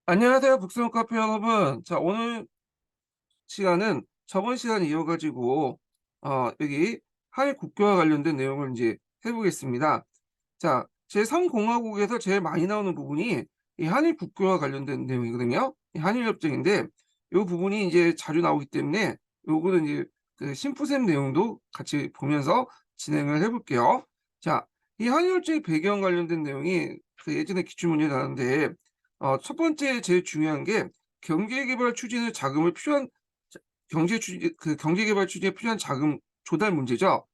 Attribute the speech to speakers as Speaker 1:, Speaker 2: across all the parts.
Speaker 1: 안녕하세요, 북스원 카페 여러분. 자, 오늘 시간은 저번 시간 이어가지고, 여기 한일 국교와 관련된 내용을 이제 해보겠습니다. 자, 제3공화국에서 제일 많이 나오는 부분이 이 한일 국교와 관련된 내용이거든요. 이 한일 협정인데, 이 부분이 이제 자주 나오기 때문에, 요거는 이제 그 심푸셈 내용도 같이 보면서 진행을 해볼게요. 자, 이 한일 협정의 배경 관련된 내용이 그 예전에 기출문제 나왔는데, 첫 번째 제일 중요한 게 경제개발 추진의 자금을 필요한 경제개발 추진에 필요한 자금 조달 문제죠.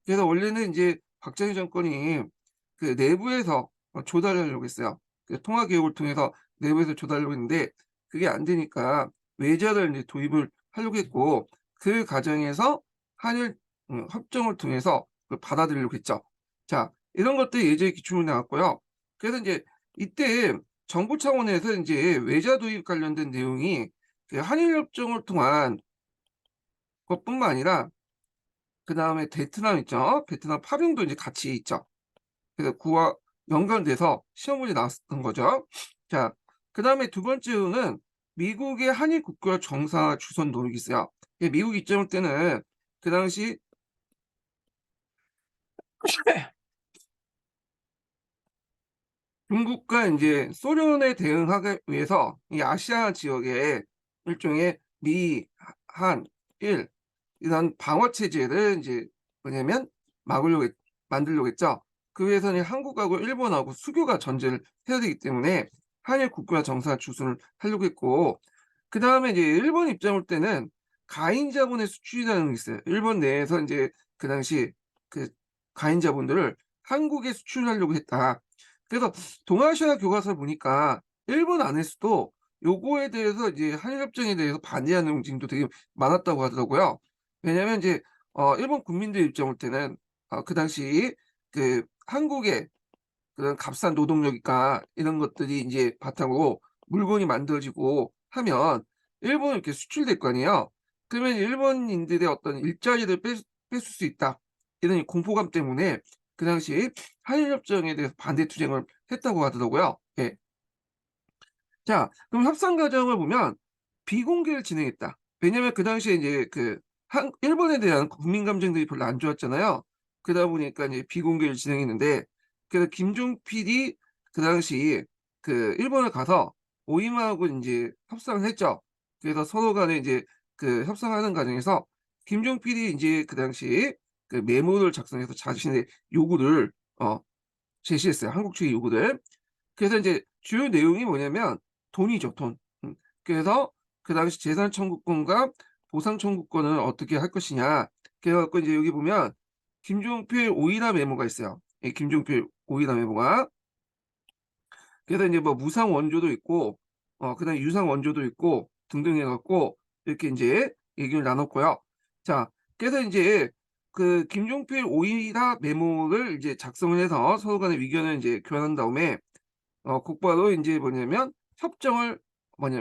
Speaker 1: 그래서 원래는 이제 박정희 정권이 그 내부에서 조달하려고 했어요. 그 통화개혁을 통해서 내부에서 조달하려고 했는데 그게 안 되니까 외자를 이제 도입을 하려고 했고 그 과정에서 한일 협정을 통해서 그걸 받아들이려고 했죠. 자, 이런 것들이 예전에 기출문에 나왔고요. 그래서 이제 이때 정부 차원에서 이제 외자 도입 관련된 내용이 그 한일 협정을 통한 것뿐만 아니라 그다음에 베트남 있죠. 베트남 파병도 이제 같이 있죠. 그래서 그와 연관돼서 시험 문제 나왔던 거죠. 자, 그다음에 두 번째로는 미국의 한일 국교 정상화 주선 노력이 있어요. 미국 입장일 때는 그 당시 중국과 이제 소련에 대응하기 위해서 이 아시아 지역에 일종의 미, 한, 일 이런 방어 체제를 이제 뭐냐면 막으려고 만들려고 했죠. 그 위해서는 한국하고 일본하고 수교가 전제를 해야 되기 때문에 한일 국교와 정상 주선을 하려고 했고 그 다음에 이제 일본 입장 올 때는 가인 자본의 수출이라는 게 있어요. 일본 내에서 이제 그 당시 그 가인 자본들을 한국에 수출하려고 했다. 그래서 동아시아 교과서를 보니까 일본 안에서도 요거에 대해서 이제 한일협정에 대해서 반대하는 움직임도 되게 많았다고 하더라고요. 왜냐면 이제 일본 국민들 입장 올 때는 그 당시 그 한국의 그런 값싼 노동력이니까 이런 것들이 이제 바탕으로 물건이 만들어지고 하면 일본은 이렇게 수출될 거 아니에요. 그러면 일본인들의 어떤 일자리를 뺏을 수 있다. 이런 공포감 때문에 그 당시 한일협정에 대해서 반대 투쟁을 했다고 하더라고요. 예. 자, 그럼 협상 과정을 보면 비공개를 진행했다. 왜냐면 그 당시에 이제 일본에 대한 국민 감정들이 별로 안 좋았잖아요. 그러다 보니까 이제 비공개를 진행했는데, 그래서 김종필이 그 당시 그 일본에 가서 오이마하고 이제 협상을 했죠. 그래서 서로 간에 이제 그 협상하는 과정에서 김종필이 이제 그 당시 그 메모를 작성해서 자신의 요구를 제시했어요. 한국 측의 요구를. 그래서 이제 주요 내용이 뭐냐면 돈이죠, 돈. 그래서 그 당시 재산 청구권과 보상 청구권을 어떻게 할 것이냐. 그래 갖고 이제 여기 보면 김종필 오이라 메모가 있어요. 이 김종필 오이라 메모가. 그래서 이제 뭐 무상 원조도 있고 그다음에 유상 원조도 있고 등등 해 갖고 이렇게 이제 얘기를 나눴고요. 자, 그래서 이제 그 김종필 오이라 메모를 이제 작성을 해서 서로 간의 의견을 이제 교환한 다음에 곧바로 이제 뭐냐면 협정을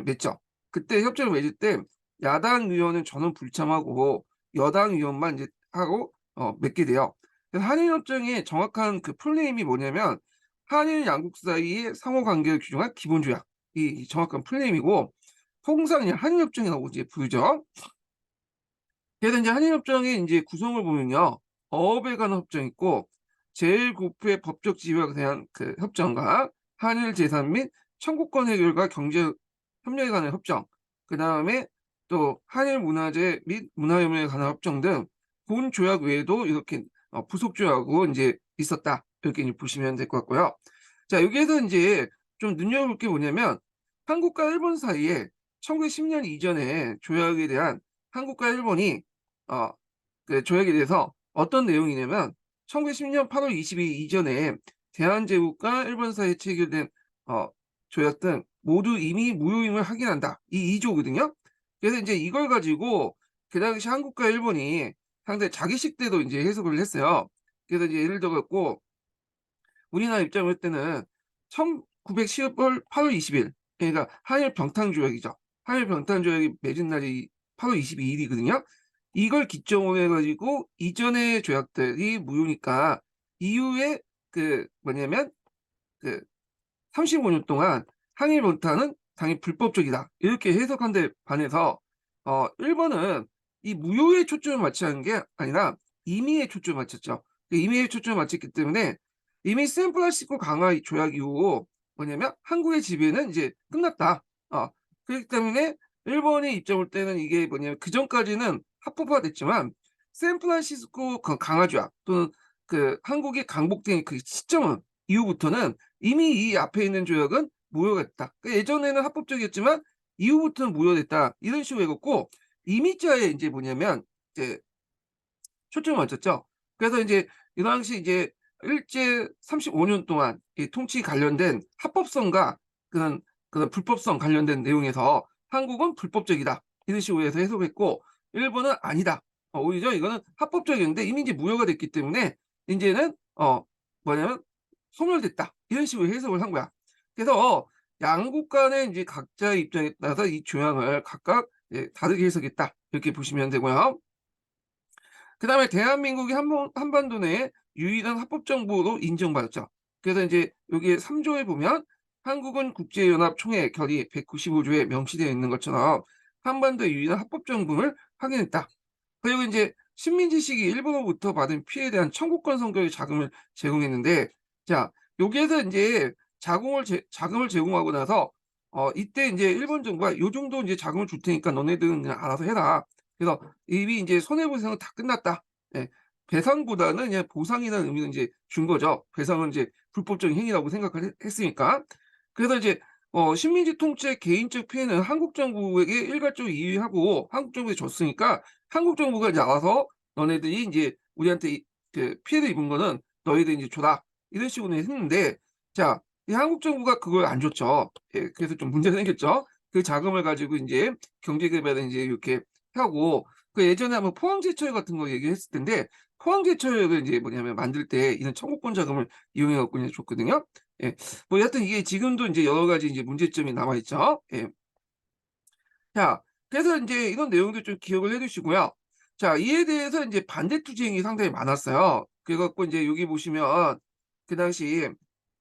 Speaker 1: 맺죠. 그때 협정을 맺을 때 야당 의원은 전원 불참하고 여당 의원만 이제 하고 맺게 돼요. 그래서 한일 협정의 정확한 그 풀네임이 뭐냐면 한일 양국 사이의 상호 관계를 규정한 기본 조약. 이 정확한 풀네임이고 통상 이제 한일 협정이라고 이제 부르죠. 그래서 이제 한일 협정의 이제 구성을 보면요. 어업에 관한 협정이 있고 제1국회 법적 지위에 대한 그 협정과 한일 재산 및 청구권 해결과 경제 협력에 관한 협정, 그 다음에 또 한일 문화재 및 문화협력에 관한 협정 등 본 조약 외에도 이렇게 부속 조약으로 이제 있었다. 이렇게 이제 보시면 될 것 같고요. 자, 여기에서 이제 좀 눈여겨볼 게 뭐냐면 한국과 일본 사이에 1910년 이전에 조약에 대한 한국과 일본이 어, 그 조약에 대해서 어떤 내용이냐면 1910년 8월 22일 이전에 대한제국과 일본 사이에 체결된 어, 조약 등 모두 이미 무효임을 확인한다. 이 2조거든요. 그래서 이제 이걸 가지고 그 당시 한국과 일본이 상당히 자기식 대로 이제 해석을 했어요. 그래서 이제 예를 들어 갖고 우리나라 입장을 할 때는 1910월 8월 20일 그러니까 한일 병탄 조약이죠. 한일 병탄 조약이 맺은 날이 8월 22일이거든요. 이걸 기점으로 해가지고 이전의 조약들이 무효니까 이후에 그 뭐냐면 그 35년 동안 항일 병탄은 당연히 불법적이다. 이렇게 해석한 데 반해서 1번은 이 무효에 초점을 맞추는 게 아니라 임의에 초점을 맞췄죠. 임의에 초점을 맞췄기 때문에 이미 샌프란시스코 강화 조약 이후 뭐냐면 한국의 지배는 이제 끝났다. 그렇기 때문에 일본이 입장 볼 때는 이게 뭐냐면 그전까지는 합법화됐지만 샌프란시스코 강화 조약 또는 그 한국이 강복된 그 시점은 이후부터는 이미 이 앞에 있는 조약은 무효가 됐다. 그러니까 예전에는 합법적이었지만 이후부터는 무효됐다. 이런 식으로 해갖고 임의자에 이제 뭐냐면 이제 초점을 맞췄죠. 그래서 이제 이 당시 이제 일제 35년 동안 이 통치 관련된 합법성과 그런 불법성 관련된 내용에서 한국은 불법적이다. 이런 식으로 해서 해석했고 일본은 아니다. 오히려 이거는 합법적인데 이미 이제 무효가 됐기 때문에 이제는 뭐냐면 소멸됐다. 이런 식으로 해석을 한 거야. 그래서 양국 간의 이제 각자의 입장에 따라서 이 조항을 각각 다르게 해석했다. 이렇게 보시면 되고요. 그다음에 대한민국이 한반도 내에 유일한 합법정부로 인정받았죠. 그래서 이제 여기 3조에 보면 한국은 국제연합 총회 결의 195조에 명시되어 있는 것처럼 한반도의 유일한 합법정부를 확인했다. 그리고 이제 식민지시기 일본으로부터 받은 피해에 대한 청구권 성격의 자금을 제공했는데, 자, 여기에서 이제 자금을 제공하고 나서 이때 이제 일본 정부가 요 정도 이제 자금을 줄 테니까 너네들은 그냥 알아서 해라. 그래서 이미 이제 손해보상은 다 끝났다. 예. 배상보다는 그냥 보상이라는 의미는 이제 준 거죠. 배상은 이제 불법적인 행위라고 생각을 했으니까. 그래서 이제 식민지 통치의 개인적 피해는 한국 정부에게 일괄적으로 이의하고 한국 정부에 줬으니까 한국 정부가 이제 알아서 너네들이 이제 우리한테 그 피해를 입은 거는 너희들이 이제 줘라. 이런 식으로 했는데, 자, 이 한국 정부가 그걸 안 줬죠. 예, 그래서 좀 문제가 생겼죠. 그 자금을 가지고 이제 경제개발을 이제 이렇게 하고, 그 예전에 한번 포항제철 같은 거 얘기했을 텐데, 포항제철을 이제 뭐냐면 만들 때 이런 청구권 자금을 이용해 갖고 이제 줬거든요. 예. 뭐 여하튼 이게 지금도 이제 여러 가지 이제 문제점이 남아 있죠. 예. 자, 그래서 이제 이런 내용도 좀 기억을 해 두시고요. 자, 이에 대해서 이제 반대 투쟁이 상당히 많았어요. 그래 갖고 이제 여기 보시면 그 당시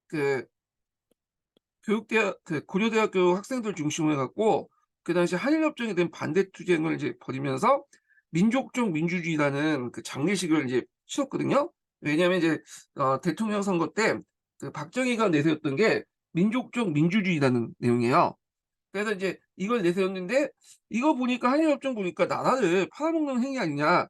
Speaker 1: 그 교육대학 그 고려대학교 학생들 중심으로 해 갖고 그 당시 한일협정에 대한 반대 투쟁을 이제 벌이면서 민족적 민주주의라는 그 장례식을 이제 치렀거든요. 왜냐하면 이제 대통령 선거 때 그 박정희가 내세웠던 게 민족적 민주주의라는 내용이에요. 그래서 이제 이걸 내세웠는데 이거 보니까 한일협정 보니까 나라를 팔아먹는 행위 아니냐.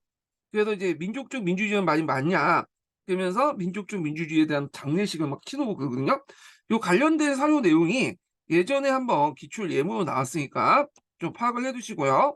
Speaker 1: 그래서 이제 민족적 민주주의는 말이 맞냐. 그러면서 민족적 민주주의에 대한 장례식을 막 치르고 그러거든요. 요 관련된 사료 내용이 예전에 한번 기출 예문으로 나왔으니까 좀 파악을 해 두시고요.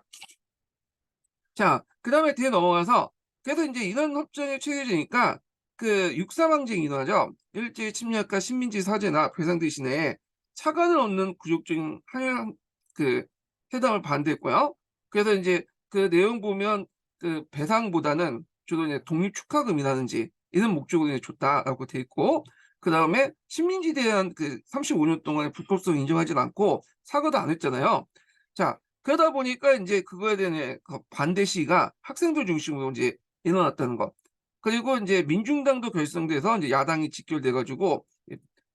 Speaker 1: 자, 그다음에 뒤에 넘어가서 그래서 인제 이런 협정이 체결되니까 그 육사방쟁이 일어나죠. 일제 침략과 식민지 사죄나 배상 대신에 차관을 얻는 굴욕적인 한일 그 회담을 반대했고요. 그래서 인제 그 내용 보면 그 배상보다는 주로 이제 독립 축하금이라든지 이런 목적으로 이제 줬다라고 돼 있고 그다음에 식민지에 대한 그 35년 동안의 불법성을 인정하지는 않고 사과도 안 했잖아요. 자, 그러다 보니까 인제 그거에 대한 그 반대 시위가 학생들 중심으로 인제 일어났다는 것. 그리고 인제 민중당도 결성돼서 인제 야당이 직결돼 가지고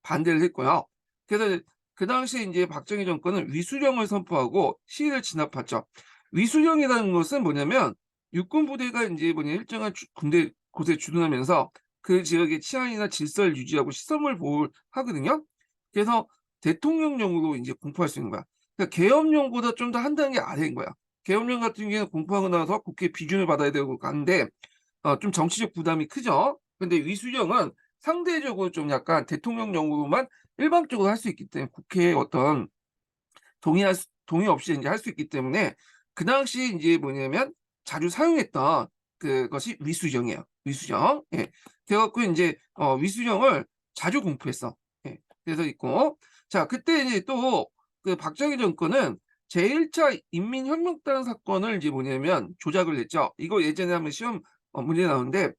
Speaker 1: 반대를 했고요. 그래서 그 당시에 인제 박정희 정권은 위수령을 선포하고 시위를 진압했죠. 위수령이라는 것은 뭐냐면 육군 부대가 인제 뭐냐 일정한 군대 곳에 주둔하면서 그 지역의 치안이나 질서를 유지하고 시설물 보호를 하거든요. 그래서 대통령령으로 인제 공포할 수 있는 거야. 그러니까 계엄령보다 좀 더 한 단계 아래인 거야. 계엄령 같은 경우에는 공포하고 나서 국회 비준을 받아야 되고 가는데 좀 정치적 부담이 크죠. 근데 위수령은 상대적으로 좀 약간 대통령령으로만 일방적으로 할 수 있기 때문에 국회의 어떤 동의 없이 인제 할 수 있기 때문에 그 당시에 인제 뭐냐면 자주 사용했던 그것이 위수령이에요. 위수령. 예. 그래 갖고 인제 위수령을 자주 공포했어. 예. 그래서 있고 자 그때 이제 또 그 박정희 정권은 제1차 인민혁명당 사건을 이제 뭐냐면 조작을 했죠. 이거 예전에 한번 시험 문제 나오는데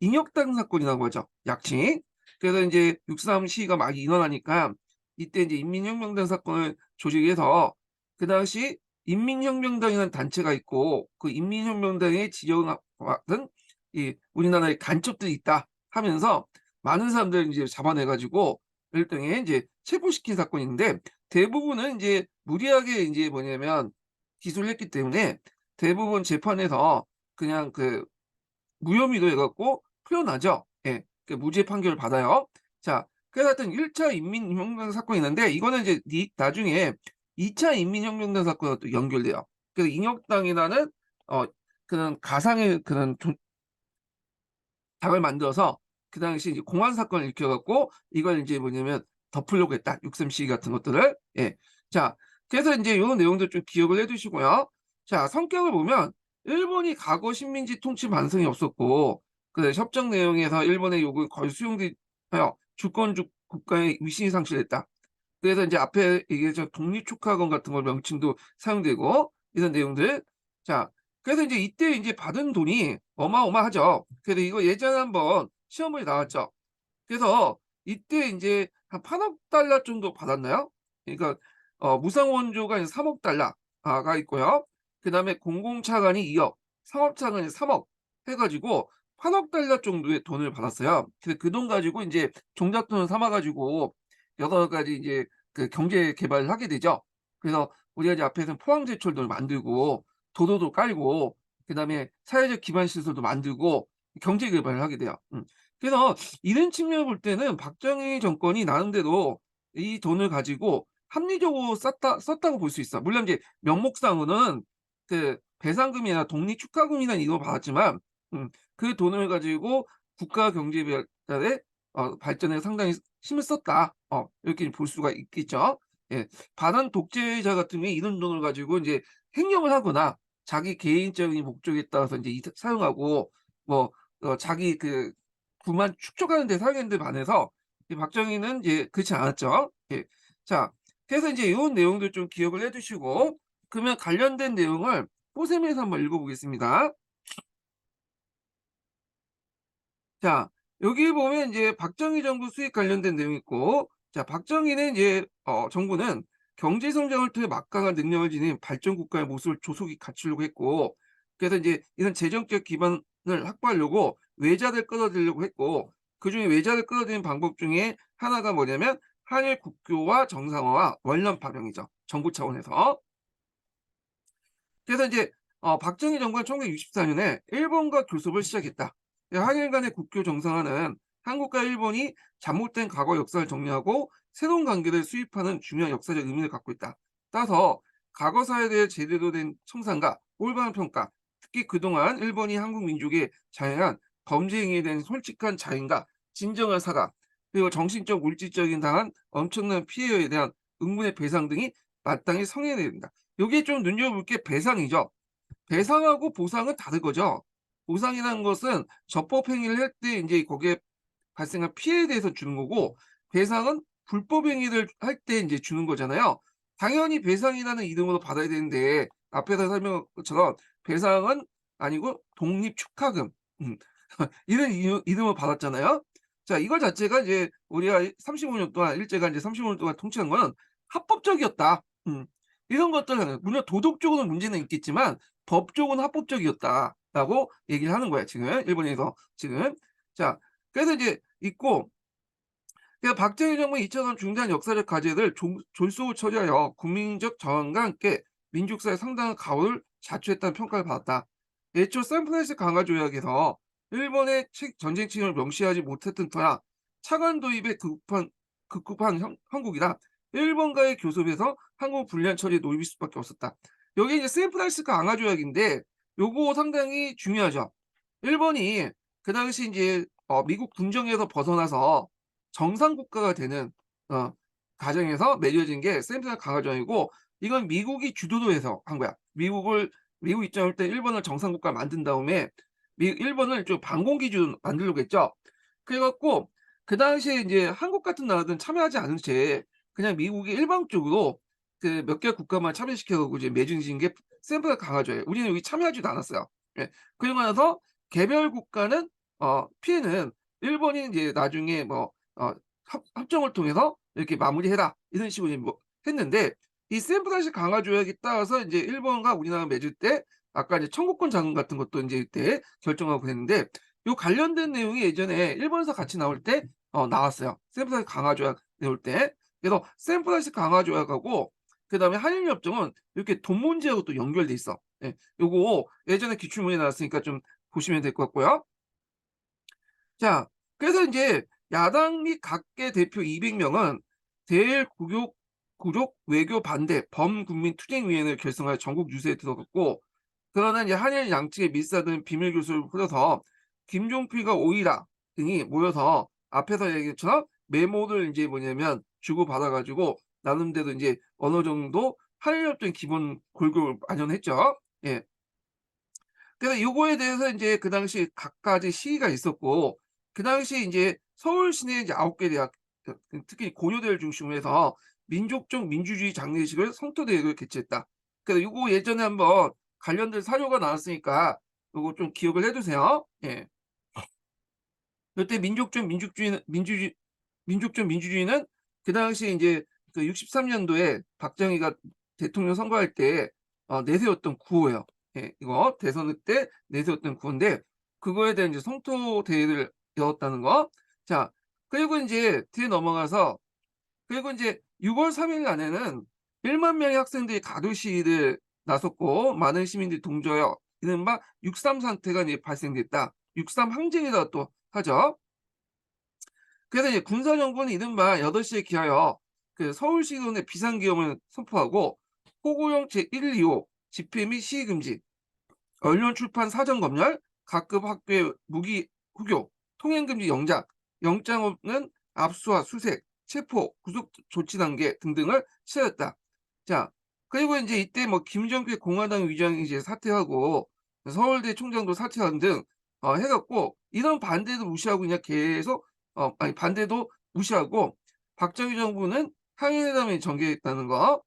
Speaker 1: 인혁당 사건이라고 하죠. 약칭. 그래서 인제 6.3 시위가 막 일어나니까 이때 인제 인민혁명당 사건을 조직해서 그 당시 인민혁명당이라는 단체가 있고 그 인민혁명당에 지령받은 이 우리나라에 간첩들이 있다 하면서 많은 사람들을 인제 잡아내 가지고 일등에 이제 체포시킨 사건인데 대부분은 이제 무리하게 인제 뭐냐면 기소를 했기 때문에 대부분 재판에서 그냥 무혐의로 해 갖고 표현하죠. 예. 무죄 판결을 받아요. 자, 그래서 하여튼 1차 인민혁명 사건이 있는데 이거는 이제 나중에 2차 인민혁명단 사건과 또 연결돼요. 그래서 인혁당이라는 어 그런 가상의 그런 당을 만들어서 그 당시 이제 공안 사건을 일으켜 갖고 이걸 인제 뭐냐면 덮으려고 했다. 6.3 시위 같은 것들을. 예. 자, 그래서 인제 요런 내용들 좀 기억을 해 두시고요. 자, 성격을 보면 일본이 과거 식민지 통치 반성이 없었고 협정 내용에서 일본의 요구를 거의 수용하여 주권적 국가의 위신이 상실했다. 그래서 인제 앞에 얘기했던 독립축하권 같은 거 명칭도 사용되고 이런 내용들. 자, 그래서 인제 이때 인제 받은 돈이 어마어마하죠. 그래서 이거 예전에 한번 시험문에 나왔죠. 그래서 이때 인제 한 8억 달러 정도 받았나요? 그러니까 무상 원조가 이제 3억 달러가 있고요. 그다음에 공공차관이 2억, 상업차관이 3억 해 가지고 8억 달러 정도의 돈을 받았어요. 그래서 그 돈 가지고 인제 종잣돈을 삼아 가지고 여러 가지 이제 경제 개발을 하게 되죠. 그래서 우리가 이제 앞에서는 포항제철도 만들고 도로도 깔고 그다음에 사회적 기반 시설도 만들고 경제 개발을 하게 돼요. 그래서 이런 측면을 볼 때는 박정희 정권이 나름대로 이 돈을 가지고 합리적으로 썼다고 볼 수 있어. 물론 이제 명목상으로는 배상금이나 독립축하금이나 이걸 받았지만 그 돈을 가지고 국가 경제 발달에 발전에 상당히 힘을 썼다. 이렇게 볼 수가 있겠죠. 예. 반환 독재자 같은 경우에 이런 돈을 가지고 인제 횡령을 하거나 자기 개인적인 목적에 따라서 인제 사용하고 뭐 자기 부만 축적하는 데 사용했는 데 반해서 이 박정희는 이제 그렇지 않았죠. 예. 자, 그래서 인제 요런 내용들 좀 기억을 해 두시고 그러면 관련된 내용을 포샘에서 한번 읽어 보겠습니다. 자, 여기 보면 이제 박정희 정부 수익 관련된 내용이 있고 자, 박정희는 이제 정부는 경제 성장을 통해 막강한 능력을 지닌 발전 국가의 모습을 조속히 갖추려고 했고 그래서 이제 이런 재정적 기반을 확보하려고 외자를 끌어들이려고 했고 그중에 외자를 끌어들이는 방법 중에 하나가 뭐냐면 한일 국교화 정상화와 원년 발행이죠. 정부 차원에서. 그래서 이제 박정희 정부가 1964 년에 일본과 교섭을 시작했다. 한일 간의 국교 정상화는 한국과 일본이 잘못된 과거 역사를 정리하고 새로운 관계를 수립하는 중요한 역사적 의미를 갖고 있다. 따라서 과거 사에 대해 제대로 된 청산과 올바른 평가, 특히 그동안 일본이 한국 민족에 자행한 범죄 행위에 대한 솔직한 자인과 진정한 사과, 그리고 정신적, 물질적인 당한 엄청난 피해에 대한 응분의 배상 등이 마땅히 성행해야 된다. 요게 좀 눈여겨볼 게 배상이죠. 배상하고 보상은 다른 거죠. 보상이라는 것은 적법 행위를 할 때 인제 거기에 발생한 피해에 대해서 주는 거고 배상은 불법 행위를 할 때 인제 주는 거잖아요. 당연히 배상이라는 이름으로 받아야 되는데 앞에서 설명한 것처럼 배상은 아니고 독립축하금 음 이런 이름을 받았잖아요. 자, 이거 자체가 이제 우리가 35년 동안 일제가 인제 35년 동안 통치한 거는 합법적이었다. 이런 것들은 물론 도덕적으로는 문제는 있겠지만 법적으로는 합법적이었다라고 얘기를 하는 거야 지금 일본에서 지금. 자, 그래서 이제 있고 박정희 정부는 2000년 중대한 역사적 과제를 졸속으로 처리하여 국민적 저항과 함께 민족사에 상당한 가오를 자초했다는 평가를 받았다. 애초 샌프란시스코 강화 조약에서 일본의 전쟁 책임을 명시하지 못했던 터라 차관 도입에 급급한 한국이라 일본과의 교섭에서 한국 불리한 처리에 놓일 수밖에 없었다. 여기 이제 샌프란시스코 강화 조약인데 요거 상당히 중요하죠. 일본이 그 당시 인제 미국 군정에서 벗어나서 정상 국가가 되는 어 과정에서 맺어진 게 샌프란 강화정이고 이건 미국이 주도로 해서 한 거야. 미국 입장을 볼 때 일본을 정상 국가를 만든 다음에 일본을 좀 반공 기준 만들려고 했죠. 그래 갖고 그 당시에 인제 한국 같은 나라들은 참여하지 않은 채 그냥 미국이 일방적으로 몇 개 국가만 참여시켜 갖고 이제 맺어진 게 샌프란 강화조예요. 우리는 여기 참여하지도 않았어요. 예. 그러고 나서 개별 국가는 피해는 일본이 인제 나중에 합정을 통해서 이렇게 마무리해라 이런 식으로 이제 했는데 이 샌프란시스코 강화 조약에 따라서 인제 일본과 우리나라가 맺을 때 아까 이제 청구권 자금 같은 것도 인제 이때 결정하고 그랬는데 요 관련된 내용이 예전에 일본에서 같이 나올 때 나왔어요. 샌프란시스코 강화 조약 내올 때. 그래서 샌프란시스코 강화 조약하고 그다음에 한일 협정은 이렇게 돈 문제하고 또 연결돼 있어. 예. 요거 예전에 기출문제 나왔으니까 좀 보시면 될 것 같고요. 자, 그래서 인제 야당 및 각계 대표 200 명은 대일 굴욕 외교 반대 범국민 투쟁위원회를 결성하여 전국 유세에 들어갔고, 그러나 이제 한일 양측의 밀사된 비밀 교수를 풀어서 김종필과 오이라 등이 모여서 앞에서 얘기한 것처럼 메모를 인제 뭐냐면 주고받아 가지고 나름대로 인제 어느 정도 한일 협정 기본 골고루 마련했죠. 예. 그래서 요거에 대해서 인제 그 당시 각가지 시위가 있었고, 그 당시에 인제 서울 시내에 이제 9개 대학, 특히 고려대를 중심으로 해서 민족적 민주주의 장례식을 성토대회를 개최했다. 그래서 요거 예전에 한번 관련된 사료가 나왔으니까 요거 좀 기억을 해 두세요. 예. 요때 민족적 민주주의는 그 당시에 인제 그 63 년도에 박정희가 대통령 선거할 때 내세웠던 구호예요. 예. 이거 대선 때 내세웠던 구호인데, 그거에 대한 이제 성토 대회를 열었다는 거. 자, 그리고 인제 뒤에 넘어가서, 그리고 인제 6월 3일 날에는 1만 명의 학생들이 가두 시위를 나섰고 많은 시민들이 동조하여 이른바 6.3 사태가 이제 발생됐다. 6.3 항쟁이라고 또 하죠. 그래서 이제 군사정부는 이른바 8시에 기하여 그 서울시도 내 비상계엄을 선포하고 포고령 제125 집회 및 시위 금지, 언론 출판 사전 검열, 각급 학교의 무기 후교, 통행 금지 영장 없는 압수와 수색, 체포, 구속 조치 단계 등등을 취하였다. 자, 그리고 인제 이때 뭐 김정필 공화당 위원장이 이제 사퇴하고 서울대 총장도 사퇴하는 등 해 갖고, 이런 반대도 무시하고 그냥 계속 아니 반대도 무시하고 박정희 정부는 항일회담에 전개했다는 거.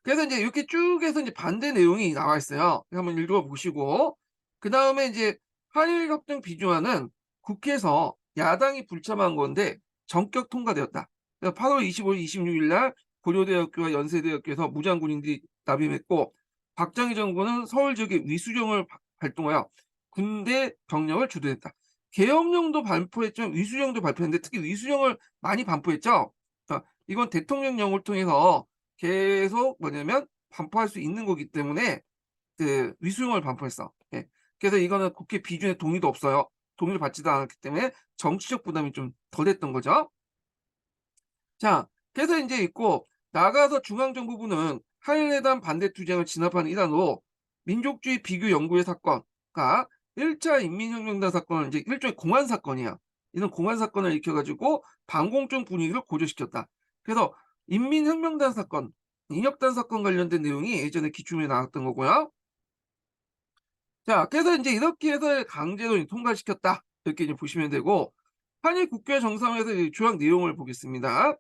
Speaker 1: 그래서 인제 이렇게 쭉 해서 인제 반대 내용이 나와 있어요. 한번 읽어 보시고, 그다음에 인제 한일 협정 비준안은 국회에서 야당이 불참한 건데 전격 통과되었다. 그래서 8월 25일, 26일 날 고려대학교와 연세대학교에서 무장 군인들이 납임했고, 박정희 정부는 서울 지역에 위수정을 발동하여 군대 병력을 주도했다. 계엄령도 발표했지만 위수정도 발표했는데 특히 위수정을 많이 반포했죠. 이건 대통령령을 통해서 계속 뭐냐면 반포할 수 있는 거기 때문에 그 위수령을 반포했어. 예. 그래서 이거는 국회 비준에 동의도 없어요. 동의를 받지도 않았기 때문에 정치적 부담이 좀 덜했던 거죠. 자, 그래서 인제 있고, 나아가서 중앙정부부는 한일회담 반대 투쟁을 진압하는 일환으로 민족주의 비교 연구회 사건, 그러니까 1차 인민혁명단 사건을 인제 일종의 공안 사건이야. 이런 공안 사건을 일으켜 가지고 반공정 분위기를 고조시켰다. 그래서 인민혁명단 사건, 인혁단 사건 관련된 내용이 예전에 기출문제에 나왔던 거고요. 자, 그래서 인제 이렇게 해서 강제로 이제 통과시켰다, 이렇게 이제 보시면 되고, 한일 국교 정상회의에서 이 조약 내용을 보겠습니다.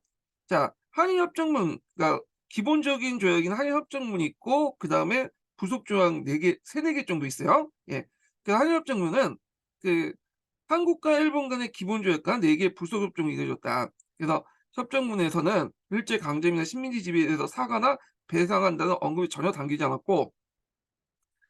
Speaker 1: 자, 한일 협정문, 그러니까 기본적인 조약인 한일 협정문이 있고 그다음에 부속 조약 4 개, 3-4개 정도 있어요. 예. 그 한일 협정문은 그 한국과 일본 간의 기본 조약과 4 개의 부속 협정이 이루어졌다. 그래서 협정문에서는 일제 강점이나 식민지 지배에 대해서 사과나 배상한다는 언급이 전혀 담기지 않았고,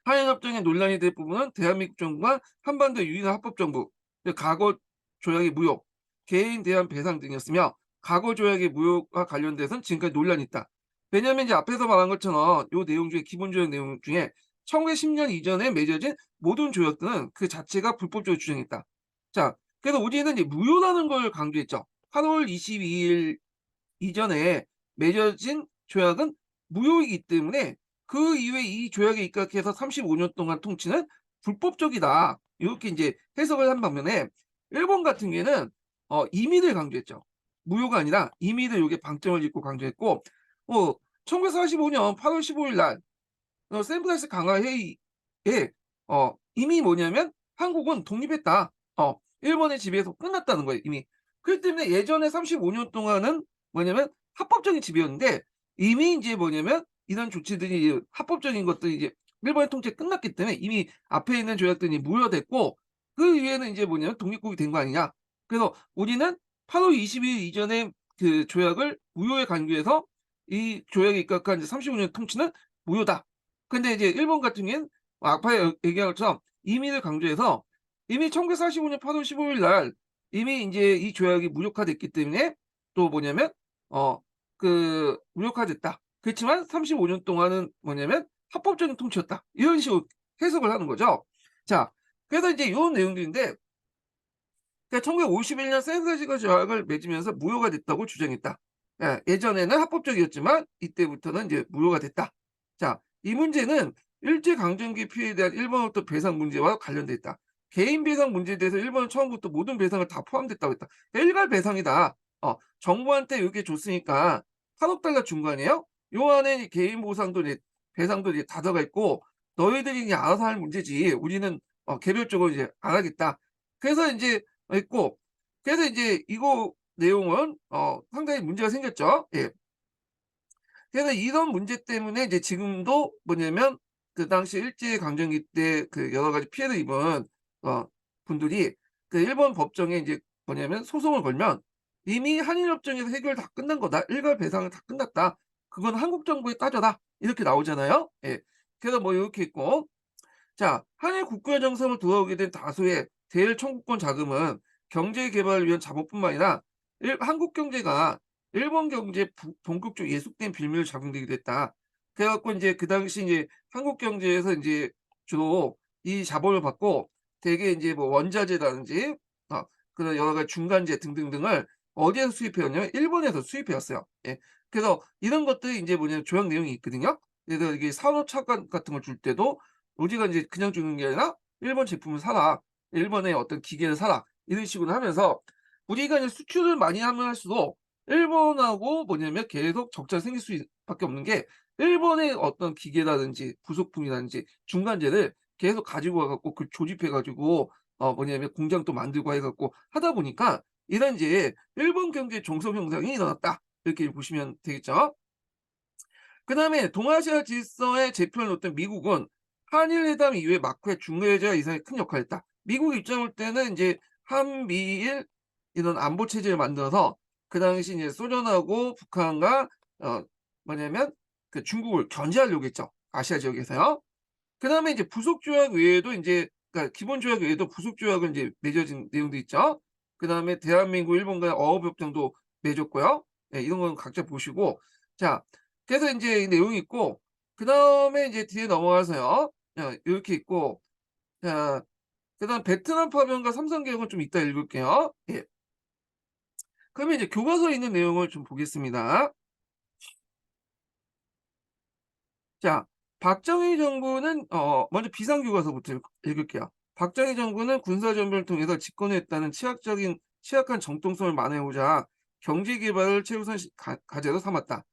Speaker 1: 한일 협정의 논란이 될 부분은 대한민국 정부가 한반도 유일한 합법정부, 과거 조약의 무효, 개인 대한 배상 등이었으며, 과거 조약의 무효와 관련돼서는 지금까지 논란이 있다. 왜냐하면 이제 앞에서 말한 것처럼 요 내용 중에 기본 조약 내용 중에 1910년 이전에 맺어진 모든 조약들은 그 자체가 불법적으로 주장했다. 자, 그래서 우리는 이제 무효라는 걸 강조했죠. 8월 22일 이전에 맺어진 조약은 무효이기 때문에 그 이후에 이 조약에 입각해서 35년 동안 통치는 불법적이다, 요렇게 인제 해석을 한 반면에 일본 같은 경우에는 임의를 강조했죠. 무효가 아니라 임의를, 요게 방점을 짚고 강조했고, 어 1945년 8월 15일 날 샌프란시스코 강화 회의에 이미 뭐냐면 한국은 독립했다. 일본의 지배에서 끝났다는 거예요, 이미. 그렇기 때문에 예전에 35년 동안은 뭐냐면 합법적인 지배였는데, 이미 인제 뭐냐면 이런 조치들이 이제 합법적인 것들이 이제 일본의 통치에 끝났기 때문에 이미 앞에 있는 조약들이 무효됐고, 그 이후에는 인제 뭐냐면 독립국이 된 거 아니냐. 그래서 우리는 8월 20일 이전의 그 조약을 무효에 간주해서 이 조약에 입각한 이제 35년 통치는 무효다. 근데 이제 일본 같은 경우에는 아까 얘기한 것처럼 임의를 강조해서 이미 1945년 8월 15일 날 이미 인제 이 조약이 무력화됐기 때문에 또 뭐냐면 무력화됐다. 그렇지만 35년 동안은 뭐냐면 합법적인 통치였다. 이런 식으로 해석을 하는 거죠. 자, 그래서 이제 요런 내용들인데, 그러니까 1951년 센서시가 조약을 맺으면서 무효가 됐다고 주장했다. 예, 예전에는 합법적이었지만 이때부터는 이제 무효가 됐다. 자, 이 문제는 일제 강점기 피해에 대한 일본으로부터 배상 문제와 관련돼 있다. 개인 배상 문제에 대해서 일본은 처음부터 모든 배상을 다 포함됐다고 했다. 그러니까 일괄 배상이다. 정부한테 이렇게 줬으니까 8억 달러 준 거 아니에요? 요 안에 개인 보상도 이제 배상도 이제 다 들어가 있고, 너희들이 이제 알아서 할 문제지. 우리는 개별적으로 이제 안 하겠다. 그래서 인제 있고, 그래서 이제 이거 내용은 상당히 문제가 생겼죠. 예. 그래서 이런 문제 때문에 이제 지금도 뭐냐면, 그 당시 일제 강점기 때 그 여러 가지 피해를 입은 어 분들이 그 일본 법정에 이제 뭐냐면 소송을 걸면 "이미 한일 협정에서 해결 다 끝난 거다. 일괄 배상은 다 끝났다. 그건 한국 정부에 따져라." 이렇게 나오잖아요. 예. 그래서 뭐 요렇게 있고, 자, 한일 국교 정상을 들어오게 된 다수의 대일 청구권 자금은 경제개발을 위한 자본뿐만 아니라 한국 경제가 일본 경제에 본격적으로 예속된 빌미를 작용되기도 했다. 그래 갖고 이제 그 당시 이제 한국 경제에서 이제 주로 이 자본을 받고 대개 이제 뭐 원자재라든지 어 그런 여러 가지 중간재 등등등을 어디에서 수입해 왔냐면 일본에서 수입해 왔어요. 예. 그래서 이런 것들이 이제 뭐냐면 조약 내용이 있거든요. 그래서 이게 산호차관 같은 걸 줄 때도 우리가 인제 그냥 주는 게 아니라 "일본 제품을 사라. 일본의 어떤 기계를 사라." 이런 식으로 하면서 우리가 이제 수출을 많이 하면 할수록 일본하고 뭐냐면 계속 적자가 생길 밖에 없는 게, 일본의 어떤 기계라든지 부속품이라든지 중간재를 계속 가지고 와 갖고 그 조립해 가지고 뭐냐면 공장도 만들고 해 갖고 하다 보니까 이런 이제 '일본 경제 종속 현상이 일어났다.' 이렇게 보시면 되겠죠. 그다음에 동아시아 질서의 제표를 놓던 미국은 한일 회담 이후에 마크의 중재자 이상의 큰 역할을 했다. 미국 입장 볼 때는 인제 한미일 이런 안보 체제를 만들어서 그 당시 이제 소련하고 북한과 어 뭐냐면 그 중국을 견제하려고 했죠, 아시아 지역에서요. 그다음에 이제 부속 조약 외에도 인제, 그러니까 기본 조약 외에도 부속 조약을 인제 맺어진 내용도 있죠. 그다음에 대한민국, 일본과의 어업 협정도 맺었고요. 예, 이런 건 각자 보시고, 자, 그래서 인제 이 내용이 있고, 그다음에 이제 뒤에 넘어가서요. 요렇게 있고, 자, 그다음 베트남 파병과 삼성 개혁은 좀 이따 읽을게요. 예. 그러면 이제 교과서에 있는 내용을 좀 보겠습니다. 자, 박정희 정부는 먼저 비상교과서부터 읽을게요. 박정희 정부는 군사전범을 통해서 집권했다는 취약한 정통성을 만회하고자 경제개발을 최우선 과제로 삼았다.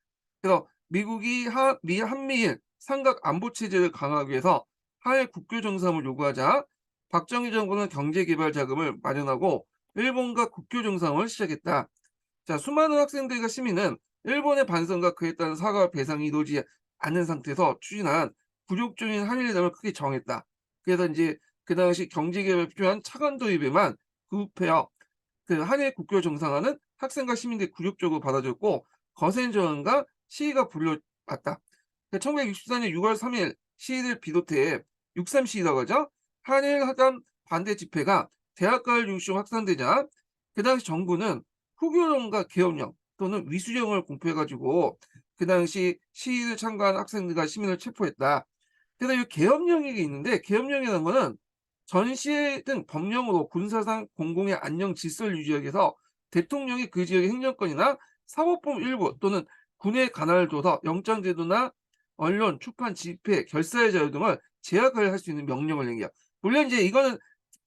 Speaker 1: 그래서 미국이 한미일 삼각 안보 체제를 강화하기 위해서 한일 국교 정상을 요구하자 박정희 정부는 경제개발 자금을 마련하고 일본과 국교 정상을 시작했다. 자, 수많은 학생들과 시민은 일본의 반성과 그에 따른 사과와 배상이 이루어지지 않는 상태에서 추진한 굴욕적인 한일회담을 크게 저항했다. 그래서 인제 그 당시 경제개발에 필요한 차관 도입에만 급급해요. 그 한일 국교 정상화는 학생과 시민들이 굴욕적으로 받아들였고 거센 저항과 시위가 불려왔다. 1964년 6월 3일 시위를 비롯해 6.3 시위라고 하죠. 한일 회담 반대 집회가 대학가를 중심으로 확산되자 그 당시 정부는 후교령과 계엄령 또는 위수령을 공표해 가지고 그 당시 시위를 참가한 학생들과 시민을 체포했다. 그래서 이 계엄령이 있는데, 계엄령이라는 거는 전시 등 법령으로 군사상 공공의 안녕 질서를 유지하기 위해서 대통령이 그 지역의 행정권이나 사법부 일부 또는 군의 관할을 둬서 영장 제도나 언론, 출판, 집회, 결사의 자유 등을 제약을 할 수 있는 명령을 내린 거야. 물론 이제 이거는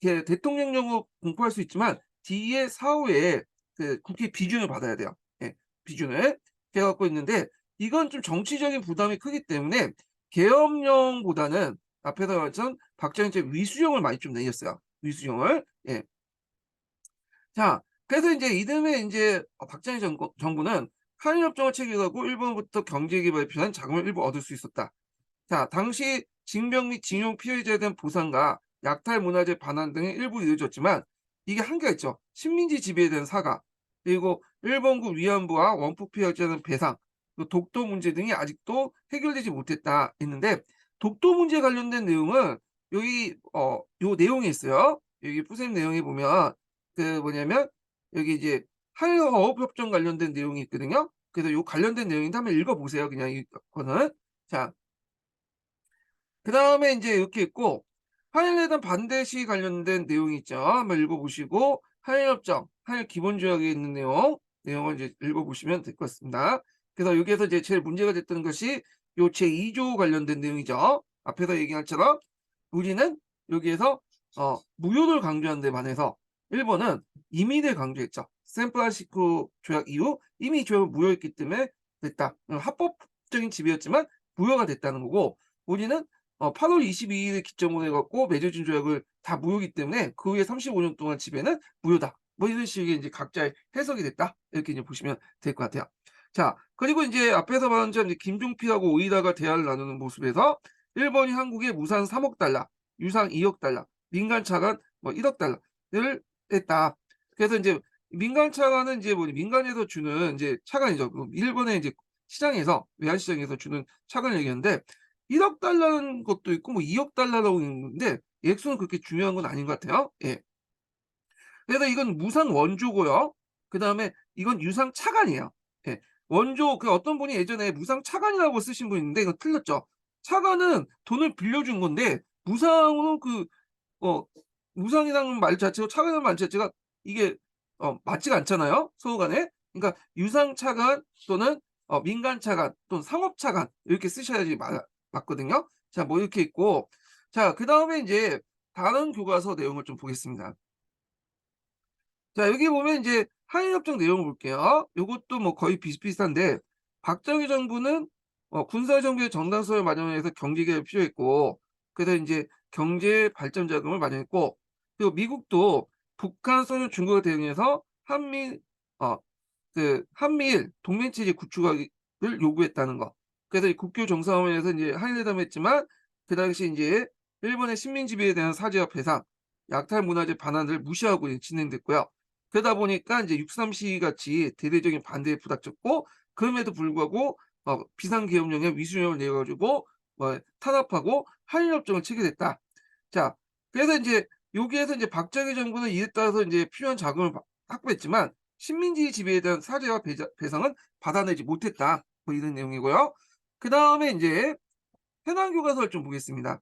Speaker 1: 이렇게 대통령령으로 공포할 수 있지만 뒤에 사후에 그 국회 비준을 받아야 돼요. 예. 비준을. 그래 갖고 있는데, 이건 좀 정치적인 부담이 크기 때문에 계엄령보다는 앞에서 말했던 박정희 때 위수령을 많이 좀 내렸어요. 위수령을. 예. 자, 그래서 인제 이듬해 인제 박정희 정부는 한일 협정을 체결하고 일본으로부터 경제 개발에 필요한 자금을 일부 얻을 수 있었다. 자, 당시 징병 및 징용 피해자에 대한 보상과 약탈 문화재 반환 등이 일부 이루어졌지만 이게 한계가 있죠. 식민지 지배에 대한 사과, 그리고 일본군 위안부와 원폭 피해자에 대한 배상, 또 독도 문제 등이 아직도 해결되지 못했다 했는데, 독도 문제 관련된 내용은 여기 요 내용에 있어요. 여기 푸셈 내용에 보면 그 뭐냐면 여기 이제 한일어업협정 관련된 내용이 있거든요. 그래서 요 관련된 내용인데 한번 읽어 보세요, 그냥 이거는. 자, 그다음에 인제 이렇게 있고 한일회담 반대 시 관련된 내용이 있죠. 한번 읽어 보시고 한일협정, 한일 기본조약에 있는 내용을 이제 읽어 보시면 될 것 같습니다. 그래서 여기에서 이제 제일 문제가 됐던 것이 요 제2 조 관련된 내용이죠. 앞에서 얘기한 것처럼 우리는 여기에서 무효를 강조한 데 반해서 일본은 임의를 강조했죠. 샌프란시스코 조약 이후 이미 조약은 무효였기 때문에 됐다. 합법적인 지배였지만 무효가 됐다는 거고, 우리는 8월 22일을 기점으로 해 갖고 맺어진 조약을 다 무효이기 때문에 그 후에 35년 동안 지배는 무효다. 뭐 이런 식의 이제 각자의 해석이 됐다. 이렇게 이제 보시면 될 것 같아요. 자, 그리고 인제 앞에서 말한 것처럼 이제 김종필하고 오이다가 대화를 나누는 모습에서 일본이 한국에 무상 3억 달러, 유상 2억 달러, 민간 차관 뭐 1억 달러를 했다. 그래서 인제 민간 차관은 인제 뭐 민간에서 주는 인제 차관이죠. 그 일본의 인제 시장에서 외환 시장에서 주는 차관을 얘기하는데 1억 달러는 것도 있고 뭐 2억 달러라고 있는데 액수는 그렇게 중요한 건 아닌 것 같아요. 예. 그래서 이건 무상 원조고요. 그다음에 이건 유상 차관이에요. 예. 원조 그 어떤 분이 예전에 무상 차관이라고 쓰신 분이 있는데 이거 틀렸죠. 차관은 돈을 빌려준 건데 무상은 무상이라는 말 자체와 차관이라는 말 자체가 이게 맞지가 않잖아요, 서로 간에. 그러니까 유상 차관 또는 민간 차관 또는 상업 차관 이렇게 쓰셔야지 맞거든요. 자, 뭐 이렇게 있고, 자, 그다음에 인제 다른 교과서 내용을 좀 보겠습니다. 자, 여기 보면 이제 한일 협정 내용을 볼게요. 요것도 뭐 거의 비슷비슷한데 박정희 정부는 군사 정비의 정당성을 마련하기 위해서 경제 개혁이 필요했고, 그래서 인제 경제 발전 자금을 마련했고, 그리고 미국도 북한, 소련, 중국에 대응해서 어 한미일 동맹 체제 구축하기를 요구했다는 거. 그래서 이 국교 정상화에서 인제 한일회담을 했지만 그 당시 인제 일본의 식민 지배에 대한 사죄와 배상, 약탈 문화재 반환을 무시하고 이제 진행됐고요. 그러다 보니까 인제 6.3 시위 같이 대대적인 반대에 부닥쳤고, 그럼에도 불구하고 비상계엄령에 위수령을 내려 가지고 탄압하고 한일 협정을 체결했다. 자, 그래서 인제 여기에서 인제 박정희 정부는 이에 따라서 인제 필요한 자금을 확보했지만 식민지 지배에 대한 사죄와 배상은 받아내지 못했다. 뭐 이런 내용이고요. 그다음에 인제 해당 교과서를 좀 보겠습니다.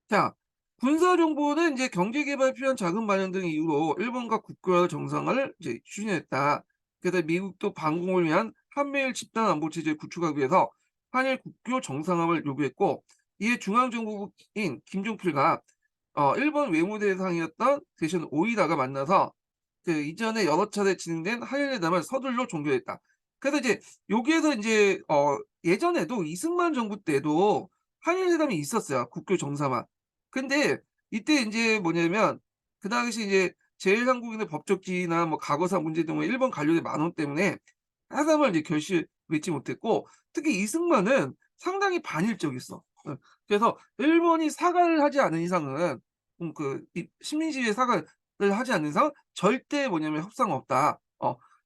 Speaker 1: 자, 군사정보는 이제 경제개발에 필요한 자금 마련 등의 이유로 일본과 국교 정상을 이제 추진했다. 그래서 미국도 반공을 위한 한미일 집단 안보 체제를 구축하기 위해서 한일 국교 정상화를 요구했고, 이에 중앙정부인 김종필과 일본 외무대상이었던 대신 오이다가 만나서 그 이전에 여러 차례 진행된 한일회담을 서둘러 종결했다. 그래서 이제 여기에서 인제 예전에도 이승만 정부 때도 한일회담이 있었어요, 국교 정상화. 근데 이때 인제 뭐냐면 그 당시 이제 제일한국인의 법적 지위나 뭐 과거사 문제 등의 일본 관료의 만원 때문에 회담을 이제 맺지 못했고, 특히 이승만은 상당히 반일적이었어. 그래서 일본이 사과를 하지 않은 이상은 이 식민지에 사과를 하지 않는 이상 절대 뭐냐면 협상은 없다.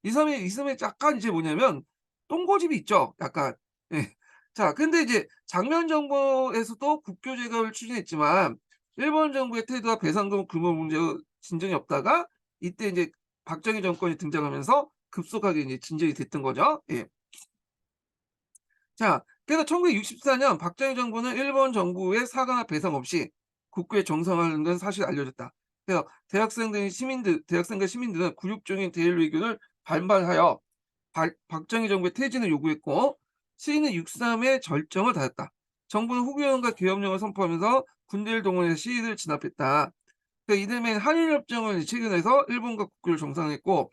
Speaker 1: 이섬에 약간 이제 뭐냐면 똥고집이 있죠, 약간. 예. 자, 근데 이제 장면 정부에서도 국교 재개혁을 추진했지만 일본 정부의 태도와 배상금 규모 문제 진전이 없다가 이때 이제 박정희 정권이 등장하면서 급속하게 이제 진전이 됐던 거죠. 예. 자, 그래서 1964년 박정희 정부는 일본 정부의 사과나 배상 없이 국교에 정상화하는 사실이 알려졌다. 그래서 대학생과 시민들은 굴욕적인 대일 외교를 반발하여 박정희 정부의 퇴진을 요구했고, 시위는 6.3의 절정을 다했다. 정부는 후교연과 계엄령을 선포하면서 군대를 동원해서 시위를 진압했다. 이듬해 한일협정을 체결해서 일본과 국교를 정상화했고,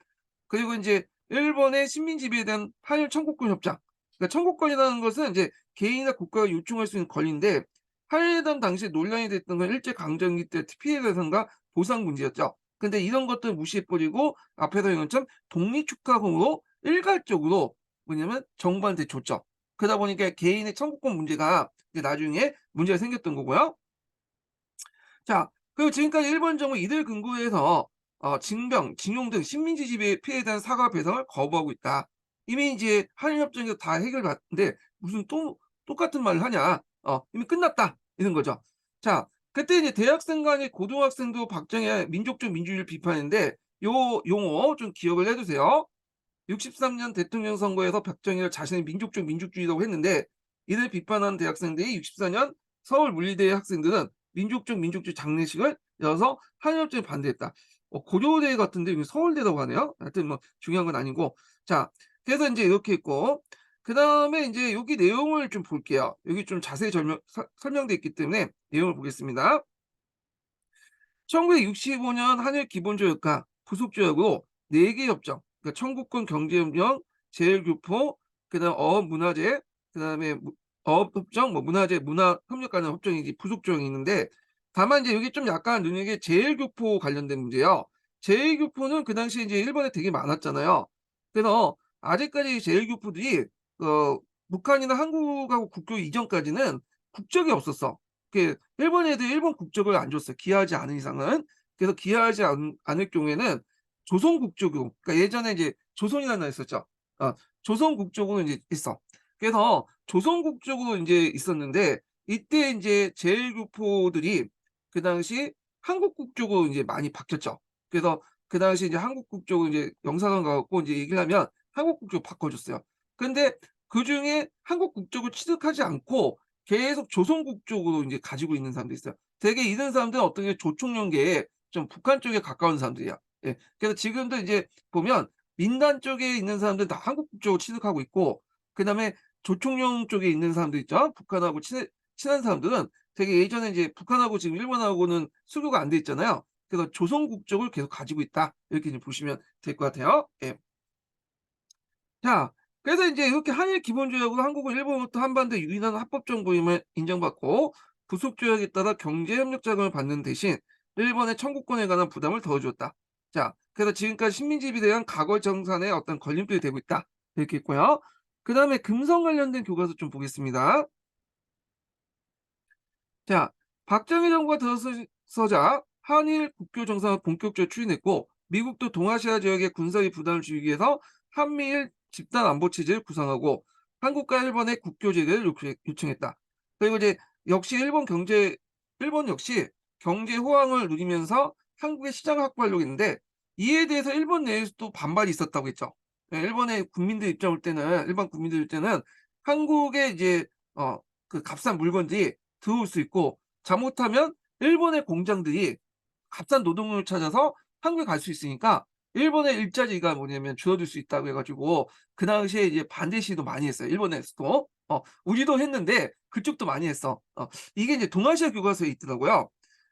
Speaker 1: 그리고 인제 일본의 식민 지배에 대한 한일 청구권 협정. 그러니까 청구권이라는 것은 이제 개인이나 국가가 요청할 수 있는 권리인데, 한일회담 당시에 논란이 됐던 건 일제 강점기 때 피해 배상과 보상 문제였죠. 근데 이런 것들 무시해 버리고 앞에서 얘기한 것처럼 독립축하금으로 일괄적으로 뭐냐면 정부한테 줬죠. 그러다 보니까 개인의 청구권 문제가 이제 나중에 문제가 생겼던 거고요. 자, 그리고 지금까지 일본 정부 이들 근거로 해서 징병, 징용 등 식민지 지배 피해에 대한 사과 배상을 거부하고 있다. 이미 이제 한일 협정에서 다 해결받는데 무슨 또 똑같은 말을 하냐. 이미 끝났다. 이런 거죠. 자, 그때 이제 대학생 간이 고등학생도 박정희의 민족적 민주주의를 비판했는데 요 용어 좀 기억을 해 두세요. 63년 대통령 선거에서 박정희를 자신의 민족적 민족주의라고 했는데 이를 비판한 대학생들이 64년 서울 물리대의 학생들은 민족적 민족주의 장례식을 열어서 한일협정에 반대했다. 고려대 같은데 이거 서울대라고 하네요. 하여튼 뭐 중요한 건 아니고. 자, 그래서 인제 이렇게 있고 그다음에 인제 여기 내용을 좀 볼게요. 여기 좀 자세히 설명돼 있기 때문에 내용을 보겠습니다. 1965년 한일 기본조약과 부속조약으로 4개 협정, 그러니까 청구권 경제협력, 제일교포, 그다음 어업문화재, 그다음에 어업협정, 뭐 문화재, 문화협력 관련 협정이 이제 부속조약이 있는데 다만 이제 여기 좀 약간 눈여겨 제일교포 관련된 문제예요. 제일교포는 그 당시에 이제 일본에 되게 많았잖아요. 그래서 아직까지 제일교포들이 북한이나 한국하고 국교 이전까지는 국적이 없었어. 일본 애들이 일본 국적을 안 줬어요, 기하지 않은 이상은. 그래서 기하지 않을 경우에는 조선 국적으로, 그러니까 예전에 이제 조선이라는 나라 있었죠. 조선 국적으로 인제 있어. 그래서 조선 국적으로 인제 있었는데 이때 인제 제일교포들이 그 당시 한국 국적으로 인제 많이 바뀌었죠. 그래서 그 당시 이제 한국 국적으로 이제 영사관 가 갖고 인제 얘기를 하면 한국 국적으로 바꿔 줬어요. 근데 그중에 한국 국적을 취득하지 않고 계속 조선국 쪽으로 인제 가지고 있는 사람들이 있어요. 되게 이런 사람들은 어떤 게 조총련계에 좀 북한 쪽에 가까운 사람들이야. 예. 그래서 지금도 이제 보면 민단 쪽에 있는 사람들은 다 한국 국적을 취득하고 있고 그다음에 조총련 쪽에 있는 사람들 있죠. 북한하고 친한 사람들은 되게 예전에 이제 북한하고 지금 일본하고는 수교가 안 돼 있잖아요. 그래서 조선 국적을 계속 가지고 있다. 이렇게 이제 보시면 될 것 같아요. 예. 자, 그래서 인제 이렇게 한일 기본조약으로 한국은 일본으로부터 한반도의 유일한 합법 정부임을 인정받고 부속 조약에 따라 경제 협력 자금을 받는 대신 일본의 청구권에 관한 부담을 덜어 주었다. 자, 그래서 지금까지 식민지에 대한 과거 정산의 어떤 걸림돌이 되고 있다. 이렇게 있고요. 그다음에 금성 관련된 교과서 좀 보겠습니다. 자, 박정희 정부가 들어서자 한일 국교 정상을 본격적으로 추진했고 미국도 동아시아 지역의 군사비 부담을 줄이기 위해서 한미일 집단 안보 체제를 구상하고 한국과 일본의 국교 제재를 요청했다. 그리고 이제 역시 일본 역시 경제 호황을 누리면서 한국의 시장을 확보하려고 했는데 이에 대해서 일본 내에서도 반발이 있었다고 했죠. 예, 일반 국민들 입장은 한국의 이제 그 값싼 물건들이 들어올 수 있고 잘못하면 일본의 공장들이 값싼 노동력을 찾아서 한국에 갈 수 있으니까 일본의 일자리가 뭐냐면 줄어들 수 있다고 해 가지고 그 당시에 이제 반대 시위도 많이 했어요, 일본에서도. 우리도 했는데 그쪽도 많이 했어. 이게 이제 동아시아 교과서에 있더라고요.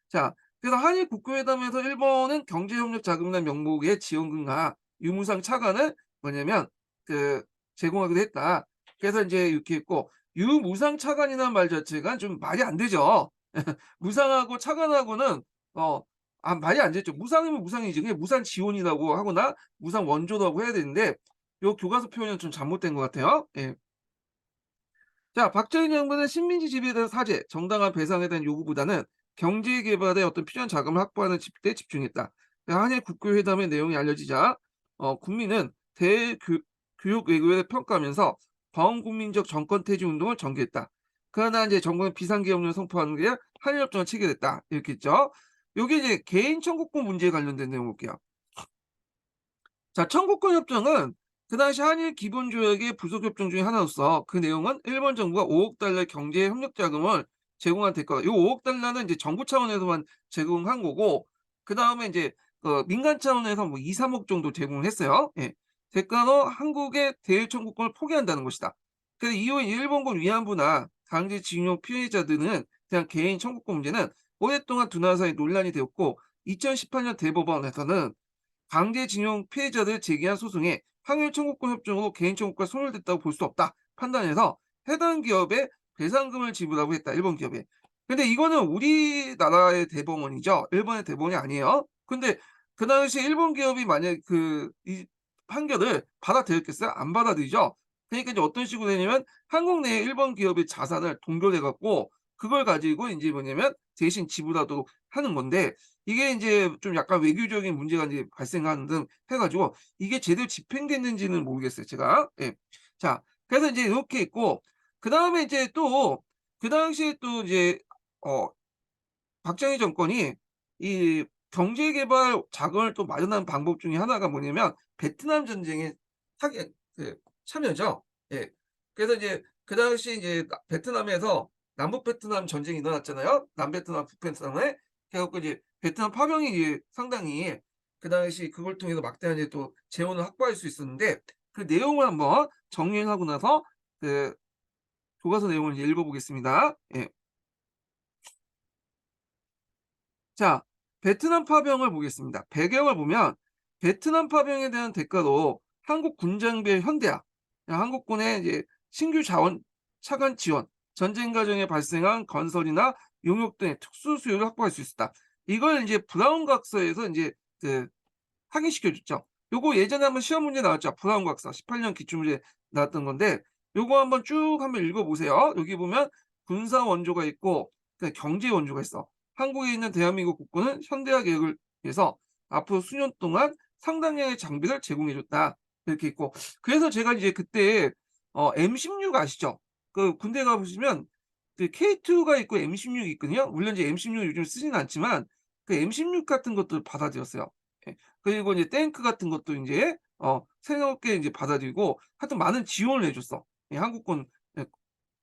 Speaker 1: 자, 그래서 한일 국교회담에서 일본은 경제협력 자금이라는 명목의 지원금과 유무상 차관을 뭐냐면 그 제공하기로 했다. 그래서 인제 이렇게 했고 유무상 차관이라는 말 자체가 좀 말이 안 되죠. 무상하고 차관하고는 어 말이 안 되죠. 무상이면 무상이지. 그게 무상 지원이라고 하거나 무상 원조라고 해야 되는데 요 교과서 표현은 좀 잘못된 것 같아요. 예. 자, 박정희 정부는 식민지 지배에 대한 사죄, 정당한 배상에 대한 요구보다는 경제 개발에 어떤 필요한 자금을 확보하는 데 집중했다. 한일 국교회담의 내용이 알려지자 국민은 교육 외교를 평가하면서 범국민적 정권 퇴지 운동을 전개했다. 그러나 이제 정부는 비상계엄령을 선포하는 게 한일협정을 체결했다. 이렇게 했죠. 요게 이제 개인 청구권 문제에 관련된 내용 볼게요. 자, 청구권 협정은 그 당시 한일 기본 조약의 부속 협정 중에 하나로서 그 내용은 일본 정부가 5억 달러 경제 협력 자금을 제공한 대가가 요 5억 달러는 이제 정부 차원에서만 제공한 거고 그다음에 이제 민간 차원에서 뭐 2-3억 정도 제공을 했어요. 예. 대가로 한국의 대일 청구권을 포기한다는 것이다. 그래서 이후에 일본군 위안부나 강제징용 피해자들은 대한 개인 청구권 문제는 오랫동안 두 나라 사이 논란이 되었고 2018년 대법원에서는 강제징용 피해자들 제기한 소송에 항일 청구권 협정으로 개인 청구권과 소멸됐다고 볼 수 없다 판단해서 해당 기업에 배상금을 지불하고 했다, 일본 기업에. 근데 이거는 우리나라의 대법원이죠. 일본의 대법원이 아니에요. 근데 그 당시에 일본 기업이 만약에 이 판결을 받아들였겠어요? 안 받아들이죠. 그러니까 이제 어떤 식으로 되냐면 한국 내에 일본 기업의 자산을 동결해 갖고 그걸 가지고 인제 뭐냐면 대신 지불하도록 하는 건데 이게 인제 좀 약간 외교적인 문제가 인제 발생하는 등 해 가지고 이게 제대로 집행됐는지는 모르겠어요, 제가. 예. 자, 그래서 인제 요렇게 있고 그다음에 이제 또 그 당시에 또 이제 어 박정희 정권이 이 경제 개발 자금을 또 마련하는 방법 중에 하나가 뭐냐면 베트남 전쟁에 하게 참여죠. 예. 그래서 이제 그 당시 이제 베트남에서 남북 베트남 전쟁이 일어났잖아요. 남베트남, 북베트남에. 그래 갖고 이제 베트남 파병이 이제 상당히 그 당시 그걸 통해서 막대한 이제 또 재원을 확보할 수 있었는데 그 내용을 한번 정리를 하고 나서 그 교과서 내용을 이제 읽어 보겠습니다. 예. 자, 베트남 파병을 보겠습니다. 배경을 보면 베트남 파병에 대한 대가로 한국 군장비의 현대화, 한국군의 이제 신규 자원 차관 지원, 전쟁 과정에 발생한 건설이나 용역 등의 특수 수요를 확보할 수 있었다. 이걸 이제 브라운 각서에서 이제 그 확인시켜 줬죠. 요거 예전에 한번 시험 문제 나왔죠. 브라운 각서 18년 기출문제 나왔던 건데 요거 한번 쭉 한번 읽어 보세요. 여기 보면 군사 원조가 있고 경제 원조가 있어. 한국에 있는 대한민국 국군은 현대화 계획을 위해서 앞으로 수년 동안 상당량의 장비를 제공해 줬다. 이렇게 있고 그래서 제가 이제 그때 M16 아시죠? 그 군대 가 보시면 그 K2가 있고 M16이 있거든요. 물론 이제 M16 요즘 쓰지는 않지만 그 M16 같은 것들을 받아들였어요. 예. 그리고 이제 탱크 같은 것도 인제 새롭게 인제 받아들이고 하여튼 많은 지원을 해 줬어. 이 한국군 예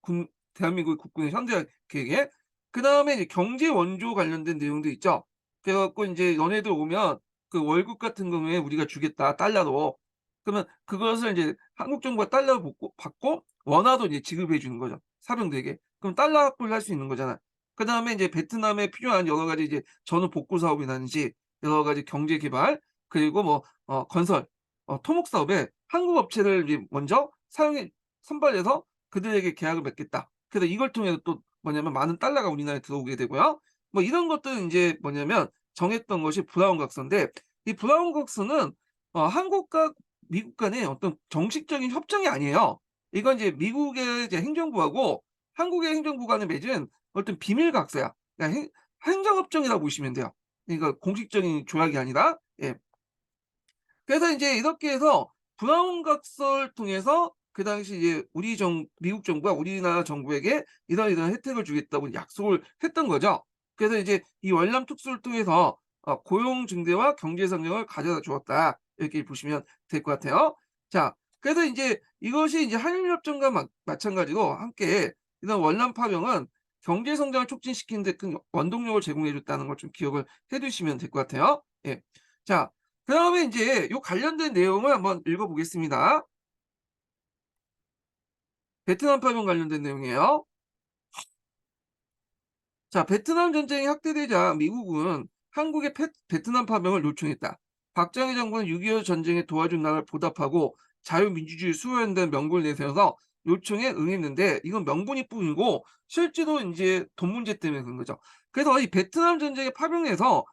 Speaker 1: 군 대한민국 국군의 현대화 계획에. 그다음에 이제 경제 원조 관련된 내용도 있죠. 그래 갖고 인제 "너네들 오면 그 월급 같은 경우에 우리가 주겠다, 달러로." 그러면 그것을 인제 한국 정부가 달러로 받고 원화도 이제 지급해 주는 거죠, 사병들에게. 그럼 달러 확보를 할 수 있는 거잖아. 그다음에 이제 베트남에 필요한 여러 가지 이제 전후 복구 사업이라든지 여러 가지 경제 개발 그리고 뭐 건설 토목 사업에 한국 업체를 이제 먼저 사용해 선발해서 그들에게 계약을 맺겠다. 그래서 이걸 통해서 또 뭐냐면 많은 달러가 우리나라에 들어오게 되고요. 뭐 이런 것들은 인제 뭐냐면 정했던 것이 브라운 각서인데 이 브라운 각서는 한국과 미국 간의 어떤 정식적인 협정이 아니에요. 이건 이제 미국의 이제 행정부하고 한국의 행정부 간에 맺은 어떤 비밀 각서야. 그러니까 행정협정이라고 보시면 돼요. 그러니까 공식적인 조약이 아니라. 예. 그래서 인제 이렇게 해서 브라운 각서를 통해서 그 당시 이제 미국 정부가 우리나라 정부에게 이러이러한 혜택을 주겠다고 약속을 했던 거죠. 그래서 이제 이 월남 특수를 통해서 고용 증대와 경제 성장을 가져다 주었다. 이렇게 보시면 될 것 같아요. 자, 그래서 인제 이것이 인제 한일 협정과 마찬가지로 함께 이런 월남 파병은 경제 성장을 촉진시키는 데 큰 원동력을 제공해 줬다는 걸 좀 기억을 해 두시면 될 것 같아요. 예. 자, 그다음에 인제 요 관련된 내용을 한번 읽어 보겠습니다. 베트남 파병 관련된 내용이에요. 자, 베트남 전쟁이 확대되자 미국은 한국의 베트남 파병을 요청했다. 박정희 정부는 6.25 전쟁에 도와준 나라를 보답하고 자유민주주의 수호한다는 명분을 내세워서 요청에 응했는데 이건 명분일 뿐이고 실제로 인제 돈 문제 때문에 그런 거죠. 그래서 이 베트남 전쟁에 파병해서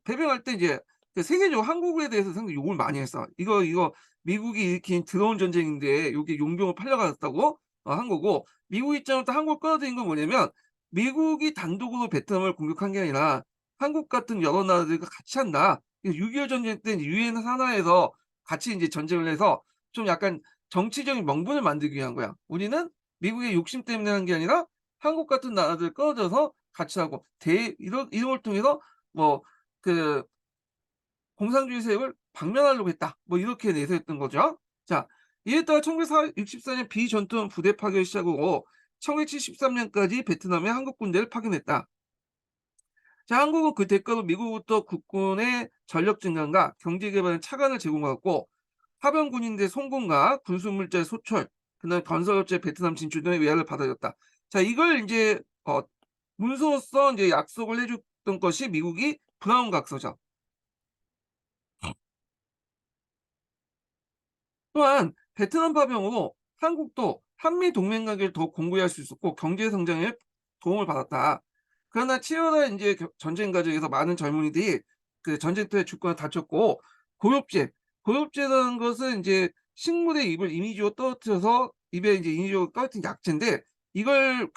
Speaker 1: 패병할 때 이제 그 세계적으로 한국에 대해서 상당히 욕을 많이 했어. "이거 미국이 일으킨 드러운 전쟁인데 요게 용병을 팔려갔다고 한 거고 미국 입장으로부터 한국을 끌어들인 건 뭐냐면 미국이 단독으로 베트남을 공격한 게 아니라 한국 같은 여러 나라들과 같이 한다. 6.25 전쟁 때 유엔 산하에서 같이 인제 전쟁을 해서 좀 약간 정치적인 명분을 만들기 위한 거야. 우리는 미국의 욕심 때문에 한 게 아니라 한국 같은 나라들을 끌어들여서 같이 하고 이런 걸 통해서 뭐 그 공산주의 세력을 박멸하려고 했다. 뭐 이렇게 내세웠던 거죠. 자, 이에 따라 1964년 비전투원 부대 파견을 시작으로 1973 년까지 베트남에 한국 군대를 파견했다. 자, 한국은 그 대가로 미국으로부터 국군의 전력 증강과 경제 개발에 차관을 제공하고 하병 군인대 송금과 군수물자의 소출, 그다음에 건설업체 베트남 진출 등의 외화를 받아줬다. 자, 이걸 인제 문서로서 인제 약속을 해 줬던 것이 미국이 브라운 각서죠. 또한 베트남 파병으로 한국도 한미 동맹 관계를 더욱 공고히 할 수 있었고 경제 성장에 도움을 받았다. 그러나 치열한 인제 전쟁 과정에서 많은 젊은이들이 그 전쟁터에 죽거나 다쳤고 고엽제, 고엽제라는 것은 인제 식물의 잎을 인위적으로 떨어뜨려서 입에 인제 인위적으로 떨어뜨린 약재인데 이걸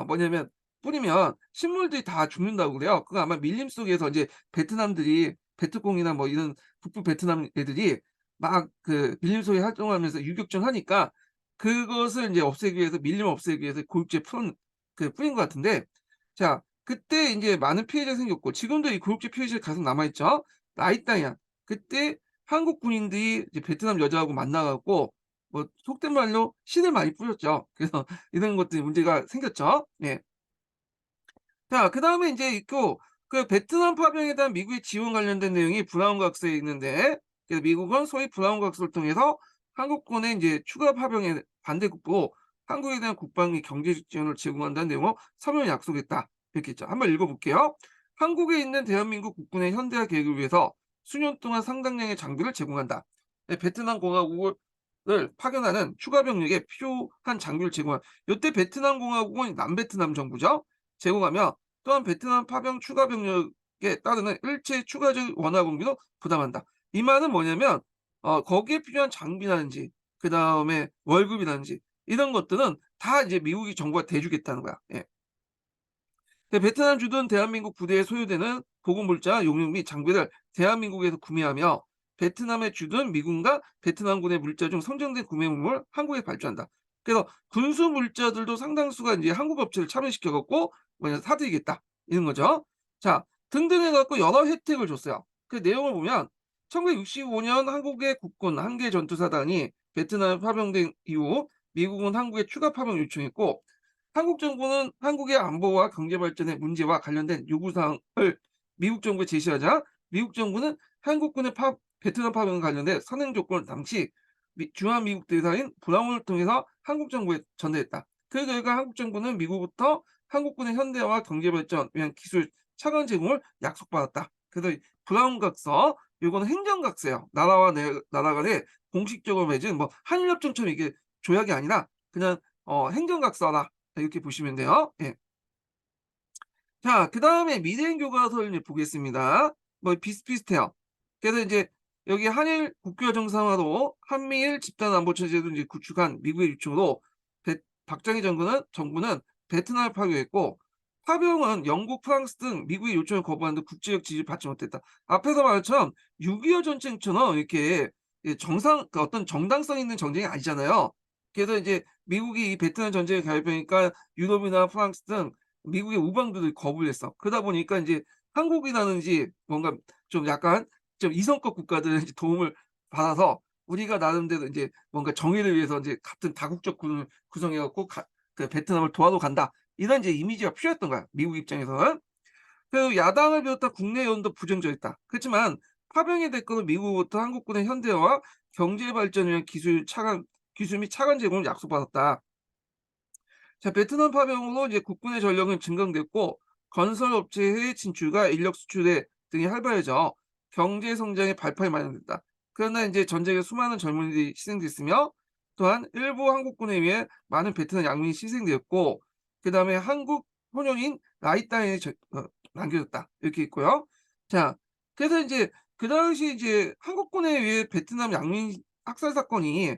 Speaker 1: 뭐냐면 뿌리면 식물들이 다 죽는다고 그래요. 그거 아마 밀림 속에서 이제 베트남들이 베트콩이나 뭐 이런 북부 베트남 애들이 막 그 밀림 속에 활동하면서 유격전하니까 그것을 인제 없애기 위해서 밀림을 없애기 위해서 고육지에 뿌린 것 같은데 자 그때 인제 많은 피해자가 생겼고 지금도 이 고육지 피해자가 계속 남아 있죠. 라이따이안. 그때 한국 군인들이 이제 베트남 여자하고 만나 갖고 뭐 속된 말로 신을 많이 뿌렸죠. 그래서 이런 것들이 문제가 생겼죠. 예. 자 그다음에 인제 있고 그 베트남 파병에 대한 미국의 지원 관련된 내용이 브라운 각서에 있는데 그래서 미국은 소위 브라운 각서를 통해서 한국군의 인제 추가 파병에 반대국도 한국에 대한 국방비 경제적 지원을 제공한다는 내용을 서면 약속했다. 이렇게 있죠. 한번 읽어 볼게요. 한국에 있는 대한민국 국군의 현대화 계획을 위해서 수년 동안 상당량의 장비를 제공한다. 예 베트남 공화국을 파견하는 추가 병력에 필요한 장비를 제공한 요때 베트남 공화국은 남베트남 정부죠. 제공하며 또한 베트남 파병 추가 병력에 따르는 일체 추가적 원화 공비도 부담한다. 이 말은 뭐냐면 거기에 필요한 장비라든지 그다음에 월급이라든지 이런 것들은 다 이제 미국이 정부가 대주겠다는 거야. 예. 베트남 주둔 대한민국 부대에 소요되는 보급 물자, 용역 및 장비를 대한민국에서 구매하며 베트남에 주둔 미군과 베트남군의 물자 중 선정된 구매물을 한국에 발주한다. 그래서 군수 물자들도 상당수가 이제 한국 업체를 참여시켜 갖고 뭐냐 사들이겠다 이런 거죠. 자 등등 해갖고 여러 혜택을 줬어요. 그 내용을 보면 1965년 한국의 국군 한개 전투사단이 베트남에 파병된 이후 미국은 한국에 추가 파병 요청했고 한국 정부는 한국의 안보와 경제 발전의 문제와 관련된 요구사항을 미국 정부에 제시하자 미국 정부는 한국군의 베트남 파병과 관련된 선행 조건을 당시 주한미국 대사인 브라운을 통해서 한국 정부에 전달했다. 그 결과 한국 정부는 미국부터 한국군의 현대화와 경제 발전 위한 기술 차관 제공을 약속받았다. 그래서 이 브라운 각서 요거는 행정각서예요. 나라와 나라 간에 공식적으로 맺은 뭐 한일협정처럼 이게 조약이 아니라 그냥 행정각서다. 이렇게 보시면 돼요. 예. 자 그다음에 미대인 교과서를 이제 보겠습니다. 뭐 비슷비슷해요. 그래서 인제 여기 한일 국교 정상화로 한미일 집단 안보 체제도 이제 구축한 미국의 요청으로 박정희 정부는 베트남을 파병했고 파병은 영국, 프랑스 등 미국의 요청을 거부하는데 국제적 지지를 받지 못했다. 앞에서 말한 것처럼 6.25 전쟁처럼 이렇게 정상 그 어떤 정당성 있는 전쟁이 아니잖아요. 그래서 이제 미국이 이 베트남 전쟁에 가입하니까 유럽이나 프랑스 등 미국의 우방들이 거부를 했어. 그러다 보니까 인제 한국이라든지 뭔가 좀 약간 좀 이성급 국가들의 이제 도움을 받아서 우리가 나름대로 인제 뭔가 정의를 위해서 인제 같은 다국적 군을 구성해 갖고 그 베트남을 도와러 간다. 이런 이제 이미지가 필요했던 거야, 미국 입장에서는. 그리고 야당을 비롯한 국내 여론도 부정적이었다. 그렇지만 파병의 대가로 미국으로부터 한국군의 현대화와 경제 발전을 위한 기술 및 차관 제공을 약속받았다. 자 베트남 파병으로 이제 국군의 전력은 증강됐고 건설 업체의 진출과 인력 수출에 등이 활발해져 경제 성장의 발판이 마련됐다. 그러나 이제 전쟁에 수많은 젊은이들이 희생됐으며 또한 일부 한국군에 의해 많은 베트남 양민이 희생되었고 그다음에 한국 혼혈인 라이따에 남겨졌다. 이렇게 있고요. 자 그래서 이제 그 당시 이제 한국군에 의해 베트남 양민 학살 사건이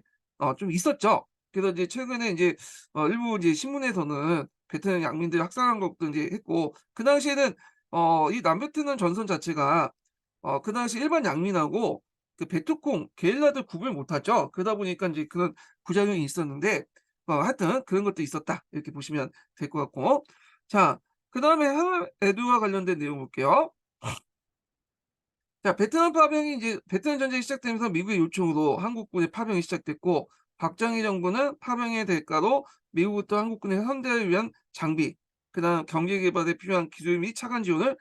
Speaker 1: 좀 있었죠. 그래서 이제 최근에 이제 일부 이제 신문에서는 베트남 양민들 학살한 것도 인제 했고 그 당시에는 이 남베트남 전선 자체가 그 당시 일반 양민하고 그 베트콩 게릴라들 구분을 못 하죠. 그러다 보니까 인제 그런 부작용이 있었는데 하여튼 그런 것도 있었다. 이렇게 보시면 될 것 같고. 자 그다음에 항해 애도와 관련된 내용 볼게요. 자 베트남 파병이 이제 베트남 전쟁이 시작되면서 미국의 요청으로 한국군의 파병이 시작됐고 박정희 정부는 파병의 대가로 미국부터 한국군의 현대화를 위한 장비, 그다음 경제 개발에 필요한 기술 및 차관 지원을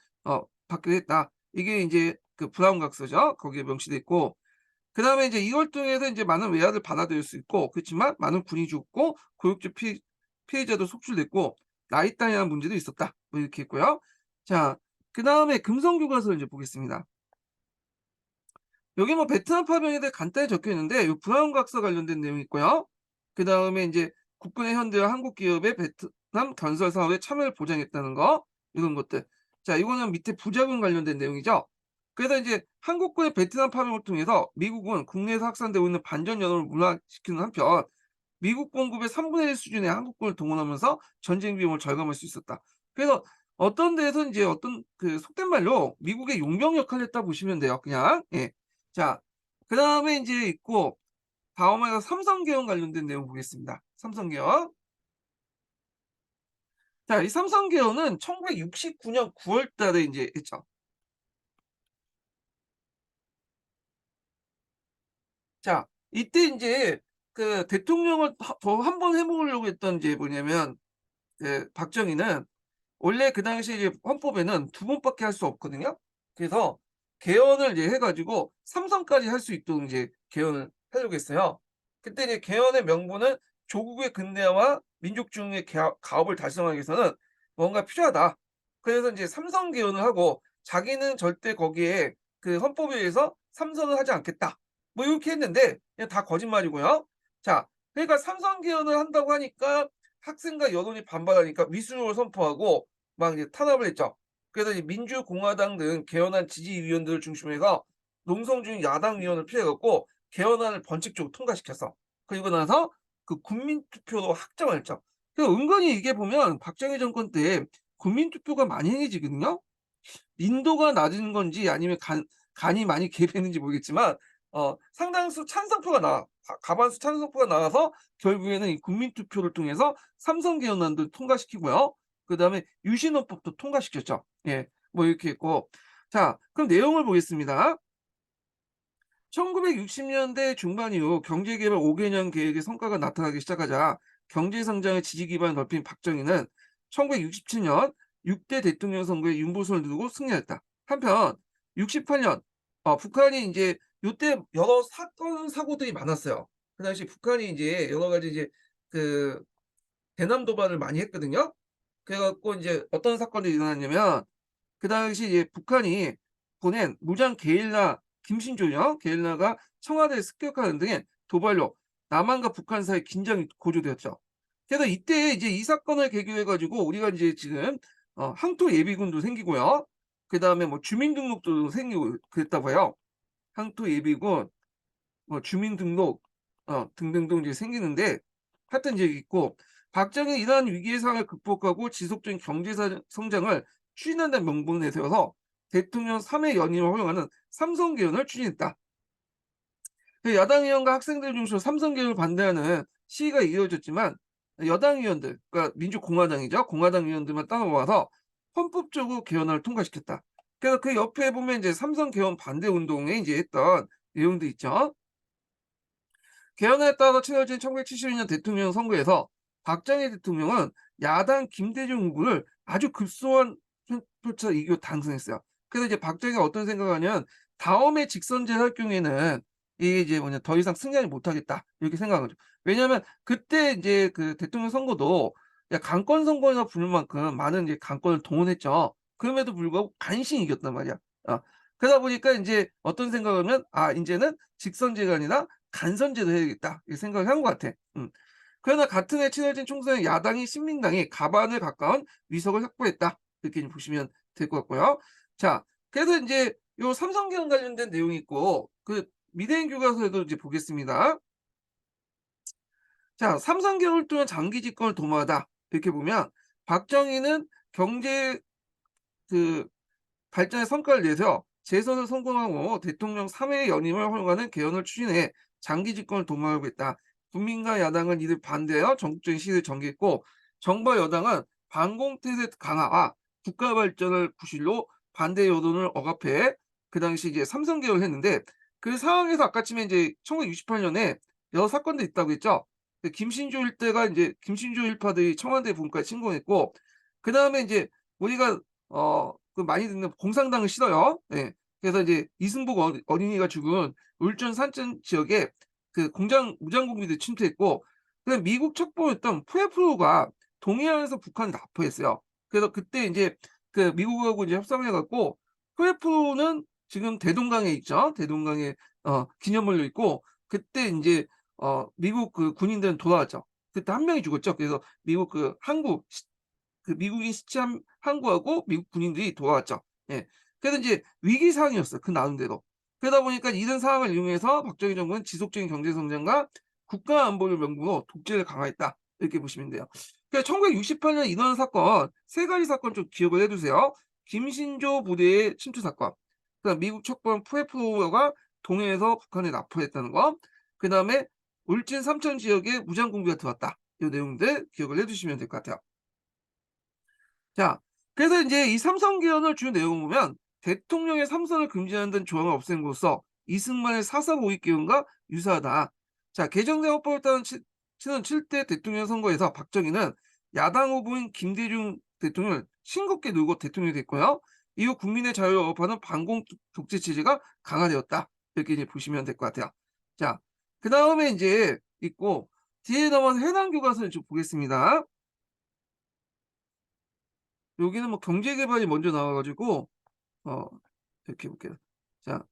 Speaker 1: 받게 됐다. 이게 인제 그 브라운 각서죠. 거기에 명시돼 있고 그다음에 이제 이 활동에서 인제 많은 외화를 받아들일 수 있고 그렇지만 많은 군이 죽고 고육지 피해자도 속출됐고 나이따이한 문제도 있었다. 뭐 이렇게 있고요. 자 그다음에 금성 교과서를 이제 보겠습니다. 여기 뭐 베트남 파병에 대해 간단히 적혀 있는데 요 브라운 각서 관련된 내용이 있고요. 그다음에 인제 국군의 현대와 한국 기업의 베트남 건설 사업에 참여를 보장했다는 거 이런 것들. 자 이거는 밑에 부작용 관련된 내용이죠. 그래서 인제 한국군의 베트남 파병을 통해서 미국은 국내에서 확산되고 있는 반전 여론을 문화시키는 한편 미국 공급의 3분의 1 수준의 한국군을 동원하면서 전쟁 비용을 절감할 수 있었다. 그래서 어떤 데에서 인제 어떤 그 속된 말로 미국의 용병 역할을 했다 보시면 돼요 그냥. 예. 자 그다음에 인제 있고 다음에 삼성계엄 관련된 내용 보겠습니다. 삼성계엄. 자, 이 삼성 개헌은 1969년 9월 달에 인제 했죠. 자, 이때 인제 그 대통령을 더 한 번 해 보려고 했던 이제 뭐냐면 그 박정희는 원래 그 당시에 이제 헌법에는 두 번밖에 할 수 없거든요. 그래서 개헌을 이제 해 가지고 3 선까지 할 수 있도록 이제 개헌을 하려고 했어요. 그때 이제 개헌의 명분은 "조국의 근대화와 민족중의 가업을 달성하기 위해서는 뭔가 필요하다." 그래서 인제 3선 개헌을 하고 자기는 절대 거기에 그 헌법에 의해서 3 선을 하지 않겠다. 뭐 요렇게 했는데 그냥 다 거짓말이고요. 자, 그러니까 3선 개헌을 한다고 하니까 학생과 여론이 반발하니까 위수를 선포하고 막 이제 탄압을 했죠. 그래서 이 민주공화당 등 개헌안 지지위원들을 중심으로 해서 농성 중 야당 위원을 피해 갖고 개헌안을 번식적으로 통과시켰어. 그리고 나서 그 국민투표로 확정을 했죠. 은근히 이게 보면 박정희 정권 때 국민투표가 많이 행해지거든요. 민도가 낮은 건지 아니면 간이 많이 개입했는지 모르겠지만 상당수 찬성표가 나와 과반수 찬성표가 나와서 결국에는 이 국민투표를 통해서 삼선 개헌안도 통과시키고요. 그다음에 유신헌법도 통과시켰죠. 예. 뭐 이렇게 했고. 자, 그럼 내용을 보겠습니다. 1960년대 중반 이후 경제개발 5개년 계획의 성과가 나타나기 시작하자 경제성장의 지지 기반을 넓힌 박정희는 1967년 6대 대통령 선거에 윤보선을 두고 승리했다. 한편 68년 북한이 이제 요때 여러 사건 사고들이 많았어요. 그 당시 북한이 이제 여러 가지 이제 그 대남 도발을 많이 했거든요. 그래 갖고 인제 어떤 사건들이 일어났냐면 그 당시 이제 북한이 보낸 무장 김신조요. 게릴라가 청와대에 습격하는 등의 도발로 남한과 북한 사이 긴장이 고조되었죠. 그래서 이때 이제 이 사건을 계기로 해 가지고 우리가 인제 지금 항토 예비군도 생기고요. 그다음에 뭐 주민등록도 생기고 그랬다고 해요. 항토 예비군 뭐 주민등록 등등등 이제 생기는데 하여튼 이제 있고 박정희는 이러한 위기의 상황을 극복하고 지속적인 성장을 추진한다는 명분을 내세워서 대통령 3회 연임을 허용하는 삼선 개헌을 추진했다. 그 야당 의원과 학생들 중심으로 삼선 개헌을 반대하는 시위가 이어졌지만 여당 의원들 그러니까 민주공화당이죠. 공화당 의원들만 따라와서 헌법적으로 개헌안을 통과시켰다. 그래서 그 옆에 보면 이제 삼선 개헌 반대 운동에 이제 했던 내용도 있죠. 개헌에 따라 치러진 1972년 대통령 선거에서 박정희 대통령은 야당 김대중 후보를 아주 급소한 표차 이기고 당선했어요. 그래서 이제 박정희가 어떤 생각을 하냐면 '다음에 직선제를 할 경우에는 이게 이제 뭐냐 더 이상 승리하지 못하겠다.' 이렇게 생각한 거죠. 왜냐하면 그때 인제 그 대통령 선거도 강권 선거라 부를 만큼 많은 이제 강권을 동원했죠. 그럼에도 불구하고 간신히 이겼단 말이야. 어 그러다 보니까 인제 어떤 생각을 하면 '아 인제는 직선제가 아니라 간선제도 해야겠다.' 이 생각을 한 것 같아. 그러나 같은 해 치러진 총선에 야당이 신민당이 과반을 가까운 위석을 확보했다. 이렇게 좀 보시면 될 것 같고요. 자, 그래서 인제 요 삼성계엄 관련된 내용이 있고 그 미래인 교과서에도 이제 보겠습니다. 자, "삼성계엄을 통한 장기 집권을 도모하다." 이렇게 보면 박정희는 경제 그 발전의 성과를 내서 재선을 성공하고 대통령 3회 연임을 허용하는 개헌을 추진해 장기 집권을 도모하고 있다. 국민과 야당은 이를 반대하여 전국적인 시위를 전개했고 정부와 여당은 반공태세 강화와 국가 발전을 구실로 반대 여론을 억압해 그 당시 이제 삼선 개헌을 했는데 그 상황에서 아까쯤에 이제 1968 년에 여러 사건들이 있다고 했죠. 그 김신조 일대가 인제 김신조 일파들이 청와대 본부까지 침공했고 그다음에 인제 우리가 많이 듣는 공산당은 싫어요. 예. 그래서 이제 이승복 어린이가 죽은 울전 산전 지역에 그 무장공비들이 침투했고 그다음에 미국 첩보였던 푸에프로가 동해안에서 북한을 납포했어요. 그래서 그때 인제 그 미국하고 이제 협상을 해 갖고 푸에프로는 지금 대동강에 있죠. 대동강에 기념물로 있고 그때 인제 미국 그 군인들은 돌아왔죠. 그때 한 명이 죽었죠. 그래서 미국 그 항구 그 미국인 시참 항구하고 미국 군인들이 돌아왔죠. 예. 그래서 인제 위기 상황이었어요, 그 나름대로. 그러다 보니까 이런 상황을 이용해서 박정희 정부는 지속적인 경제 성장과 국가 안보를 명분으로 독재를 강화했다. 이렇게 보시면 돼요. 그러니까 1968년 일어난 사건 세 가지 사건 좀 기억을 해 두세요. 김신조 부대의 침투 사건, 그다음 미국 척보한 푸에프로가 동해에서 북한에 납포했다는 거, 그다음에 울진 삼천 지역에 무장 공비가 들어왔다. 요 내용들 기억을 해 두시면 될 것 같아요. 자, 그래서 인제 이 삼선 개헌을 주 내용을 보면 대통령의 삼선을 금지하는 등 조항을 없앰으로써 이승만의 사사 고위 개헌과 유사하다. 자, 개정된 헌법에 따른 치는 7대 대통령 선거에서 박정희는 야당 후보인 김대중 대통령을 싱겁게 누르고 대통령이 됐고요. 이후 국민의 자유를 억압하는 반공 독재 체제가 강화되었다. 이렇게 이제 보시면 될 것 같아요. 자, 그다음에 인제 있고 뒤에 넘어가서 해당 교과서를 좀 보겠습니다. 여기는 뭐 경제 개발이 먼저 나와 가지고 어 이렇게 볼게요. 자,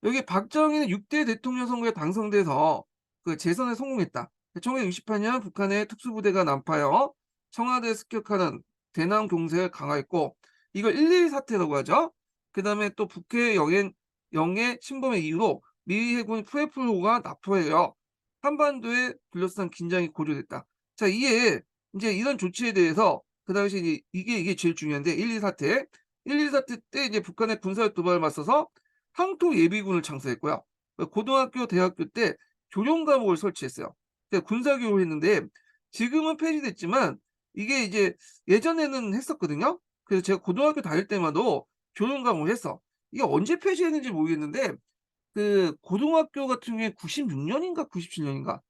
Speaker 1: 여기 박정희는 6대 대통령 선거에 당선돼서 그 재선에 성공했다. 1968년 북한의 특수부대가 난파하여 청와대에 습격하는 대남 공세를 강화했고 이걸 1.12 사태라고 하죠. 그다음에 또 북해 영해 침범의 이후로 미 해군 푸에플호가 납포하여 한반도에 둘러싼 긴장이 고조됐다. 자, 이에 인제 이런 조치에 대해서 그 당시에 이게 제일 중요한데 1.12 사태. 1.12 사태 때 이제 북한의 군사력 도발을 맞서서 항토 예비군을 창설했고요. 고등학교, 대학교 때 교련 과목을 설치했어요. 그러니까 군사 교육을 했는데 지금은 폐지됐지만 이게 이제 예전에는 했었거든요. 그래서 제가 고등학교 다닐 때마도 교련 과목을 했어. 이게 언제 폐지했는지 모르겠는데 그 고등학교 같은 경우에 96 년인가 97 년인가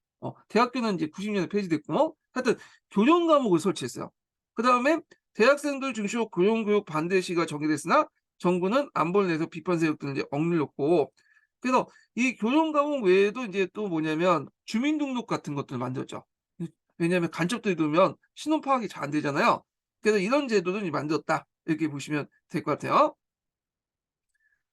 Speaker 1: 대학교는 인제 90 년에 폐지됐고 하여튼 교련 과목을 설치했어요. 그다음에 대학생들 중심으로 고용교육 반대 시기가 정해졌으나 정부는 안보를 내서 비판 세력들을 이제 억눌렀고 그래서 이 교련 과목 외에도 인제 또 뭐냐면 주민등록 같은 것들을 만들었죠. 왜냐하면 간첩들이 들어오면 신원 파악이 잘 안 되잖아요. 그래서 이런 제도를 이제 만들었다. 이렇게 보시면 될 것 같아요.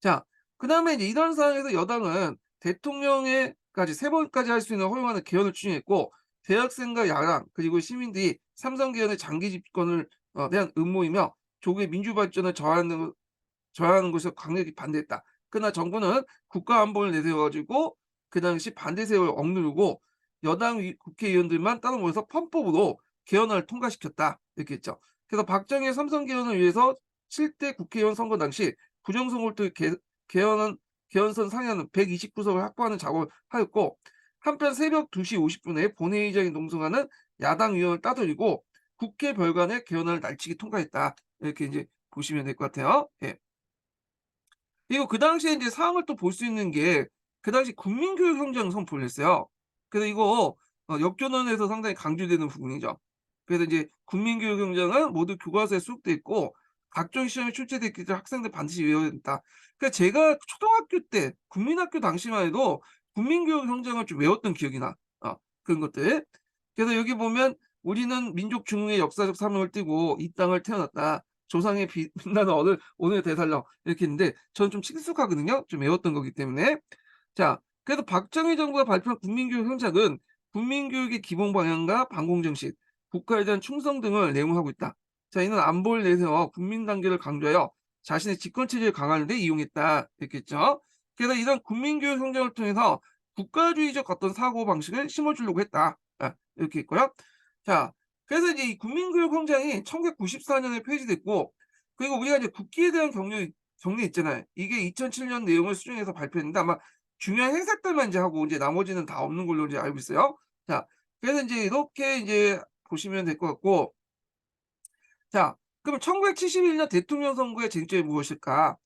Speaker 1: 자, 그다음에 이제 이런 상황에서 여당은 대통령에까지 3 번까지 할 수 있는 허용하는 개헌을 추진했고 대학생과 야당 그리고 시민들이 삼선 개헌의 장기 집권을 대한 음모이며 조국의 민주 발전을 저하하는 것을 강력히 반대했다. 그러나 정부는 국가 안보를 내세워 가지고 그 당시 반대 세력을 억누르고 여당 국회의원들만 따로 모여서 편법으로 개헌을 통과시켰다. 이렇게 했죠. 그래서 박정희의 삼선 개헌을 위해서 7대 국회의원 선거 당시 부정선거를 통해 개헌선 상향 129 석을 확보하는 작업을 하였고 한편 새벽 2시 50 분에 본회의장에 농성하는 야당 의원을 따돌리고 국회 별관의 개헌을 날치기 통과했다. 이렇게 인제 보시면 될 것 같아요. 예. 그리고 그 당시에 인제 사항을 또 볼 수 있는 게 그 당시 국민교육청장 선포를 했어요. 그래서 이거 역전원에서 상당히 강조되는 부분이죠. 그래서 이제 국민교육청장은 모두 교과서에 수록돼 있고 각종 시험에 출제됐기 때문에 학생들 반드시 외워야 된다. 그러니까 제가 초등학교 때 국민학교 당시만 해도 국민교육청장을 좀 외웠던 기억이 나. 그런 것들. 그래서 여기 보면 "우리는 민족 중흥의 역사적 사명을 띠고 이 땅을 태어났다. 조상의 빛나는 오늘의 대살령." 이렇게 했는데 저는 좀 친숙하거든요. 좀 외웠던 거기 때문에. 자, 그래서 박정희 정부가 발표한 국민교육 현장은 국민교육의 기본 방향과 반공정신, 국가에 대한 충성 등을 내용하고 있다. 자, 이는 안보를 내세워 국민 단계를 강조하여 자신의 집권 체제를 강화하는 데 이용했다. 이렇게 했죠. 그래서 이런 국민교육 현장을 통해서 국가주의적 어떤 사고방식을 심어주려고 했다. 이렇게 있고요. 자, 그래서 이제 이 국민교육 현장이 1994 년에 폐지됐고 그리고 우리가 이제 국기에 대한 경례 있잖아요. 이게 2007년 내용을 수정해서 발표했는데 아마 중요한 행사 때만 인제 하고 인제 나머지는 다 없는 걸로 이제 알고 있어요. 자, 그래서 인제 이렇게 인제 보시면 될 것 같고 자, 그럼 1971년 대통령 선거의 쟁점이 무엇일까?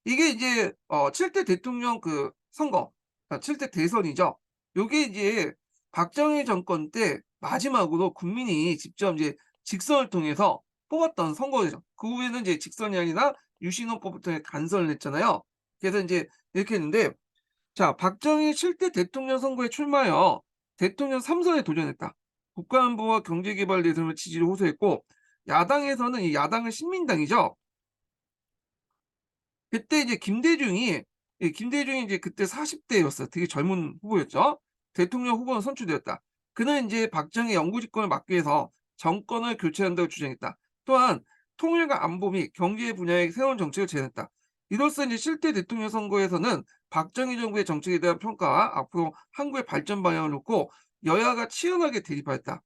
Speaker 1: 이게 이제 7대 대통령 그 선거 7대 대선이죠. 요게 이제 박정희 정권 때 마지막으로 국민이 직접 이제 직선을 통해서 뽑았던 선거죠. 그 후에는 이제 직선이 아니라 유신헌법을 통해 간선을 했잖아요. 그래서 인제 이렇게 했는데 자, 박정희 7대 대통령 선거에 출마하여 대통령 3 선에 도전했다. 국가안보와 경제개발 대선을 지지를 호소했고 야당에서는 이 야당은 신민당이죠. 그때 이제 김대중이 이제 그때 40 대였어요. 되게 젊은 후보였죠. 대통령 후보로 선출되었다. 그는 인제 박정희 영구 집권을 막기 위해서 정권을 교체한다고 주장했다. 또한 통일과 안보 및 경제 분야의 새로운 정책을 제안했다. 이로써 이제 실제 대통령 선거에서는 박정희 정부의 정책에 대한 평가와 앞으로 한국의 발전 방향을 놓고 여야가 치열하게 대립하였다.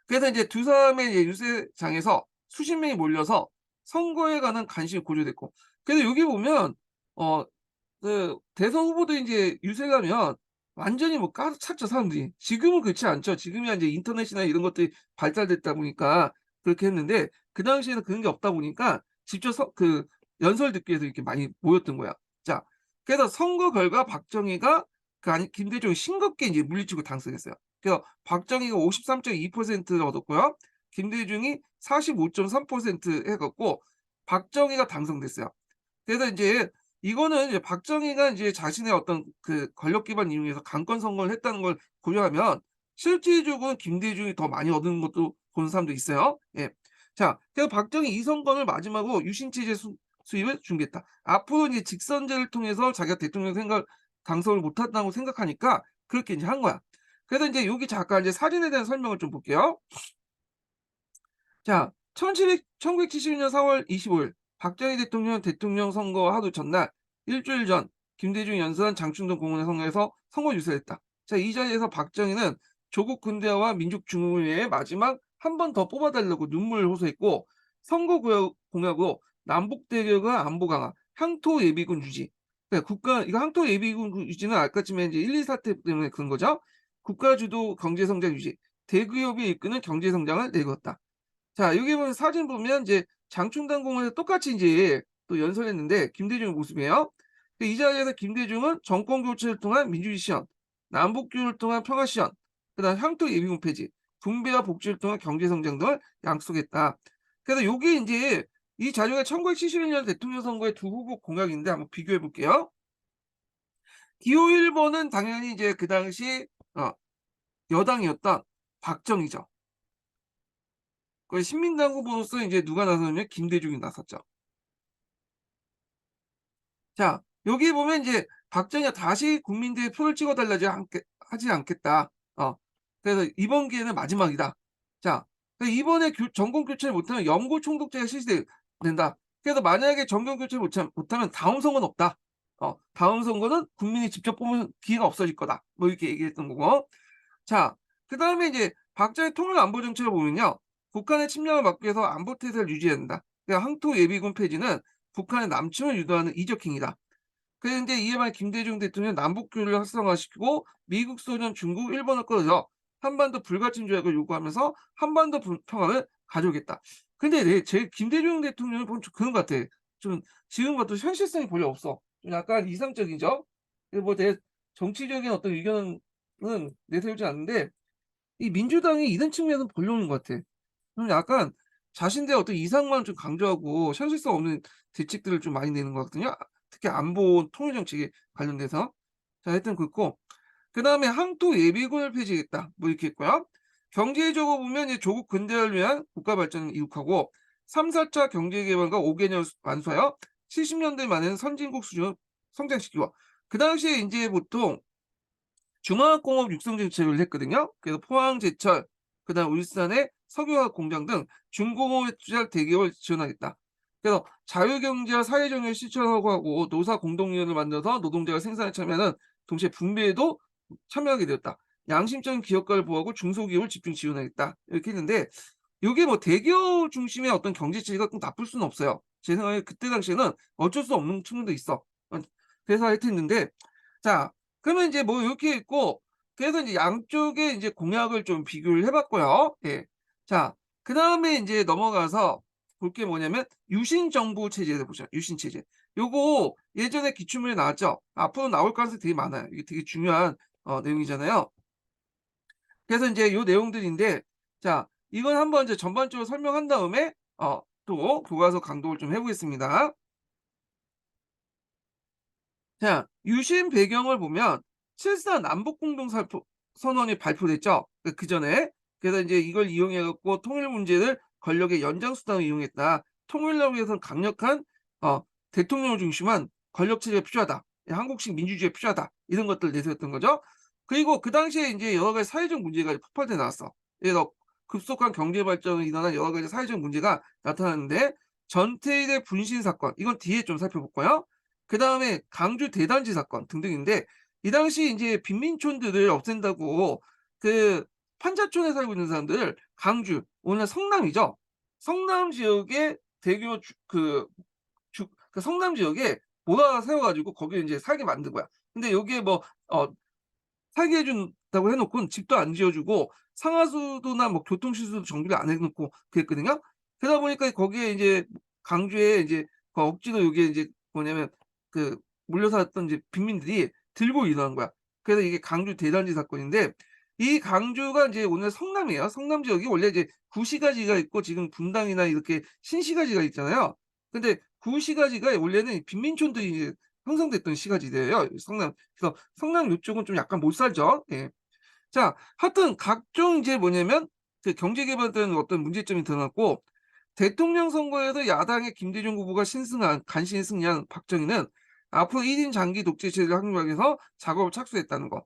Speaker 1: 그래서 인제 두 사람의 이제 유세장에서 수십 명이 몰려서 선거에 관한 관심이 고조됐고 그래서 여기 보면 어 그 대선 후보들이 인제 유세 가면 완전히 뭐 가득 찼죠 사람들이. 지금은 그렇지 않죠. 지금이야 인제 인터넷이나 이런 것들이 발달됐다 보니까 그렇게 했는데 그 당시에는 그런 게 없다 보니까 직접 연설 듣기 위해서 이렇게 많이 모였던 거야. 자, 그래서 선거 결과 박정희가 김대중이 싱겁게 이제 물리치고 당선했어요. 그래서 박정희가 53.2%를 얻었고요. 김대중이 45.3% 해 갖고 박정희가 당선됐어요. 그래서 인제 이거는 이제 박정희가 인제 자신의 어떤 그 권력 기반 이용해서 강권 선거를 했다는 걸 고려하면 실질적으로는 김대중이 더 많이 얻은 것도 보는 사람도 있어요. 예. 자, 그래서 박정희 이 선거를 마지막으로 유신 체제 수입을 중개했다. 앞으로 이제 직선제를 통해서 자기가 대통령 당선을 못 한다고 생각하니까 그렇게 인제 한 거야. 그래서 인제 여기 잠깐 이제 사진에 대한 설명을 좀 볼게요. 자, 1972년 4월 25일 박정희 대통령 선거 하루 전날 일주일 전 김대중이 연설한 장충동 공원의 선거에서 선거 유세했다. 자, 이 자리에서 박정희는 조국 근대화와 민족 중흥을 위해 마지막 한 번 더 뽑아달라고 눈물을 호소했고 공약으로 남북 대결과 안보 강화, 향토 예비군 유지. 그러니까 이거 향토 예비군 유지는 아까쯤에 이제 1, 2 사태 때문에 그런 거죠. 국가 주도 경제 성장 유지, 대기업이 이끄는 경제 성장을 내걸었다. 자, 여기 보면 사진 보면 이제 장충당 공원에서 똑같이 인제 또 연설했는데 김대중의 모습이에요. 이 자리에서 김대중은 정권 교체를 통한 민주주의 실현, 남북 교류를 통한 평화 실현, 그다음 향토 예비군 폐지, 분배와 복지를 통한 경제 성장 등을 약속했다. 그래서 요게 인제 이 자료가 1971년 대통령 선거의 두 후보 공약인데 한번 비교해 볼게요. 기호 1 번은 당연히 이제 그 당시 여당이었던 박정희죠. 신민당 후보로서 이제 누가 나섰냐면 김대중이 나섰죠. 자, 여기 보면 이제 박정희가 다시 국민들의 표를 찍어 달라지 하지 않겠다. 그래서 이번 기회는 마지막이다. 자, 이번에 정권 교체를 못하면 영구 총독제가 실시된다. 그래서 만약에 정권 교체를 못하면 다음 선거는 없다. 다음 선거는 국민이 직접 뽑는 기회가 없어질 거다. 뭐 이렇게 얘기했던 거고. 자, 그다음에 이제 박정희 통일 안보 정책을 보면요. 북한의 침략을 막기 위해서 안보 태세를 유지해야 된다. 그러니까 항토 예비군 폐지는 북한의 남침을 유도하는 이적행위다. 그런데 이에 반해 김대중 대통령은 남북 교류를 활성화시키고 미국, 소련, 중국, 일본을 끌어들여 한반도 불가침 조약을 요구하면서 한반도 평화를 가져오겠다. 근데 제 김대중 대통령을 보면 좀 그런 것 같아. 좀 지금 봐도 현실성이 별로 없어. 좀 약간 이상적이죠. 내 정치적인 어떤 의견은 내세우지 않는데 이 민주당이 이런 측면은 별로인 것 같아. 좀 약간 자신들의 어떤 이상만 좀 강조하고 현실성 없는 대책들을 좀 많이 내는 것 같거든요. 특히 안보 통일 정책에 관련돼서. 자, 하여튼 그렇고 그다음에 "항토 예비군을 폐지하겠다." 뭐 이렇게 했고요. 경제적으로 보면 이제 조국 근대화를 위한 국가 발전을 이룩하고 3-4 차 경제 개발과 5 개년 완수하여 70년대 말에는 선진국 수준을 성장시키고 그 당시에 인제 보통 중화학공업 육성 정책을 했거든요. 그래서 포항 제철, 그다음 울산의 석유화학 공장 등 중공업에 투자할 대기업을 지원하겠다. 그래서 자유경제와 사회정의를 실천하고 하고 노사 공동위원회를 만들어서 노동자가 생산에 참여하는 동시에 분배에도 참여하게 되었다. 양심적인 기업가를 보호하고 중소기업을 집중 지원하겠다. 이렇게 했는데 요게 뭐 대기업 중심의 어떤 경제 체제가 꼭 나쁠 수는 없어요. 제 생각에 그때 당시에는 어쩔 수 없는 측면도 있어. 그래서 하여튼 했는데 자, 그러면 인제 뭐 요렇게 있고 그래서 인제 양쪽의 인제 공약을 좀 비교를 해 봤고요. 예. 자, 그다음에 인제 넘어가서 볼 게 뭐냐면 유신 정부 체제를 보죠. 유신 체제. 요거 예전에 기출문제 나왔죠. 앞으로 나올 가능성이 되게 많아요. 이게 되게 중요한 내용이잖아요. 그래서 인제 요 내용들인데 자, 이건 한번 이제 전반적으로 설명한 다음에 또 교과서 강독을 좀 해 보겠습니다. 자, 유신 배경을 보면 7.4 남북 공동 선언이 발표됐죠. 그전에. 그래서 인제 이걸 이용해 갖고 통일 문제를 권력의 연장수단으로 이용했다. 통일을 위해서는 강력한 대통령을 중심한 권력 체제가 필요하다. 한국식 민주주의가 필요하다. 이런 것들을 내세웠던 거죠. 그리고 그 당시에 인제 여러 가지 사회적 문제가 폭발돼 나왔어. 그래서 급속한 경제 발전으로 일어난 여러 가지 사회적 문제가 나타났는데 전태일의 분신 사건 이건 뒤에 좀 살펴볼 거요. 그다음에 강주 대단지 사건 등등인데 이 당시 인제 빈민촌들을 없앤다고 그 판자촌에 살고 있는 사람들을 강주 오늘 성남이죠. 성남 지역에 대규모 그 성남 지역에 몰아 세워 가지고 거기에 인제 살게 만든 거야. 근데 여기에 뭐 살게 해준 지어주겠다고 해 놓고는 집도 안 지어주고 상하수도나 뭐 교통시설도 정비를 안 해 놓고 그랬거든요. 그러다 보니까 거기에 이제 강주에 이제 그 억지로 요게 이제 뭐냐면 그 몰려 살았던 이제 빈민들이 들고 일어난 거야. 그래서 이게 강주 대단지 사건인데, 이 강주가 인제 오늘 성남이에요. 성남 지역이 원래 이제 구시가지가 있고 지금 분당이나 이렇게 신시가지가 있잖아요. 근데 구시가지가 원래는 빈민촌들이 이제 형성됐던 시가지대예요, 성남. 그래서 성남 요쪽은 좀 약간 못 살죠. 예. 자, 하여튼 각종 이제 뭐냐면 그 경제 개발에 대한 어떤 문제점이 드러났고, 대통령 선거에서 야당의 김대중 후보가 신승한 간신히 승리한 박정희는 앞으로 1인 장기 독재 체제를 확립하기 위해서 작업을 착수했다는 거.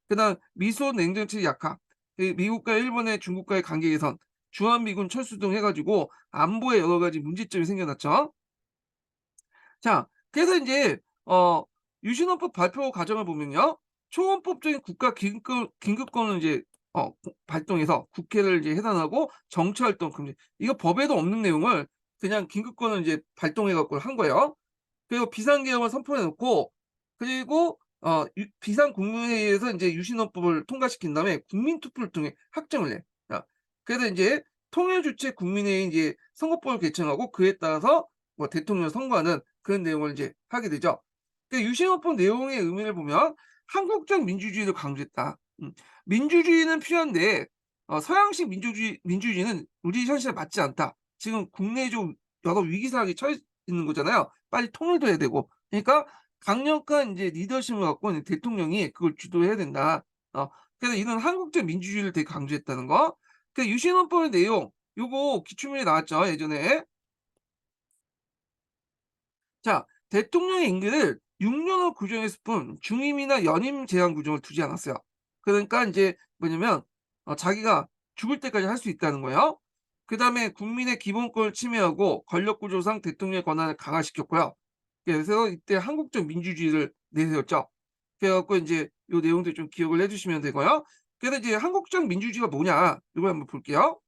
Speaker 1: 그다음 미소 냉정체제 약화, 이 미국과 일본의 중국과의 관계 개선, 주한미군 철수 등 해 가지고 안보에 여러 가지 문제점이 생겨났죠. 자, 그래서 인제 유신헌법 발표 과정을 보면요. 초헌법적인 국가 긴급권을 이제 발동해서 국회를 이제 해산하고 정치 활동 금지, 이거 법에도 없는 내용을 그냥 긴급권을 이제 발동해 갖고 한 거예요. 그리고 비상계엄을 선포해 놓고, 그리고 유 비상국무회의에서 인제 유신헌법을 통과시킨 다음에 국민투표를 통해 확정을 해. 그래서 인제 통일 주체 국민회의 인제 선거법을 개정하고 그에 따라서 뭐 대통령을 선거하는 그런 내용을 이제 하게 되죠. 그 유신헌법 내용의 의미를 보면 한국적 민주주의를 강조했다. 민주주의는 필요한데 서양식 민주주의는 우리 현실에 맞지 않다. 지금 국내에 좀 여러 위기 상황에 처해 있는 거잖아요. 빨리 통일도 해야 되고. 그러니까 강력한 인제 리더십을 갖고 있는 대통령이 그걸 주도해야 된다. 어 그래서 이런 한국적 민주주의를 되게 강조했다는 거. 그 유신헌법의 내용 요거 기출문제 나왔죠, 예전에. 자, 대통령의 임기를 6 년으로 규정했을 뿐 중임이나 연임 제한 규정을 두지 않았어요. 그러니까 인제 뭐냐면 자기가 죽을 때까지 할 수 있다는 거예요. 그다음에 국민의 기본권을 침해하고 권력 구조상 대통령의 권한을 강화시켰고요. 그래서 이때 한국적 민주주의를 내세웠죠. 그래 갖고 인제 요 내용들 좀 기억을 해 주시면 되고요. 그래서 이제 한국적 민주주의가 뭐냐, 요걸 한번 볼게요.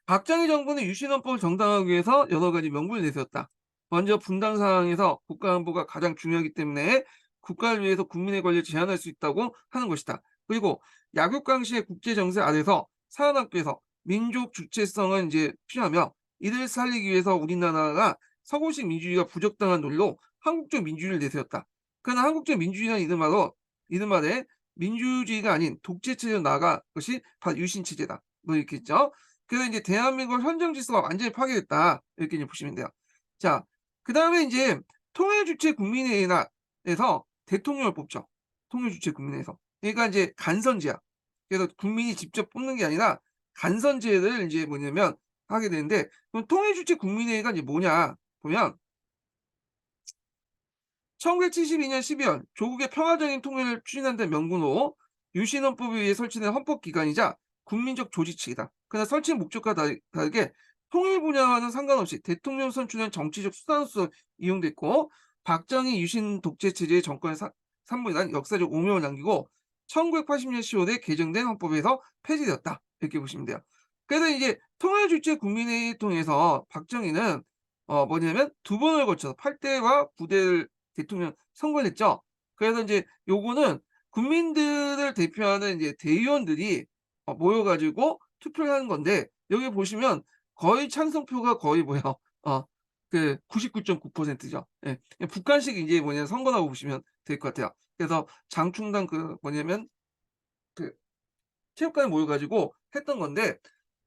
Speaker 1: 박정희 정부는 유신헌법을 정당화하기 위해서 여러 가지 명분을 내세웠다. 먼저 분단 상황에서 국가 안보가 가장 중요하기 때문에 국가를 위해서 국민의 권리를 제한할 수 있다고 하는 것이다. 그리고 약육강식의 국제 정세 아래서 살아남기 위해서 민족 주체성은 이제 필요하며, 이를 살리기 위해서 우리나라가 서구식 민주주의가 부적당한 논리로 한국적 민주주의를 내세웠다. 그러나 한국적 민주주의는 이른말에 민주주의가 아닌 독재 체제로 나아가 것이 바로 유신 체제다. 뭐 이렇게 있죠. 그래서 인제 '대한민국 헌정 질서가 완전히 파괴됐다.' 이렇게 이제 보시면 돼요. 자, 그다음에 인제 통일 주체 국민회의나 에서 대통령을 뽑죠. 통일 주체 국민회의에서. 그러니까 인제 간선제야. 그래서 국민이 직접 뽑는 게 아니라 간선제를 인제 뭐냐면 하게 되는데, 그럼 통일 주체 국민회의가 이제 뭐냐 보면 1972년 12월 조국의 평화적인 통일을 추진한다는 명분으로 유신헌법에 의해 설치된 헌법기관이자 국민적 조직체이다. 그러나 설치 목적과 다르게 통일 분야와는 상관없이 대통령 선출은 정치적 수단으로서 이용됐고, 박정희 유신 독재 체제의 정권의 산물에 대한 역사적 오명을 남기고 1980년 10월에 개정된 헌법에서 폐지되었다. 이렇게 보시면 돼요. 그래서 이제 통일 주체 국민회의 통해서 박정희는 뭐냐면 두 번을 거쳐서 8 대와 9 대를 대통령 선거를 했죠. 그래서 인제 요거는 국민들을 대표하는 이제 대의원들이 모여 가지고 투표를 하는 건데, 여기 보시면 거의 찬성표가 거의 뭐예요? 어 그 99.9% 죠. 예. 그냥 북한식 인제 뭐냐 선거라고 보시면 될 것 같아요. 그래서 장충당 그 뭐냐면 그 체육관에 모여 가지고 했던 건데,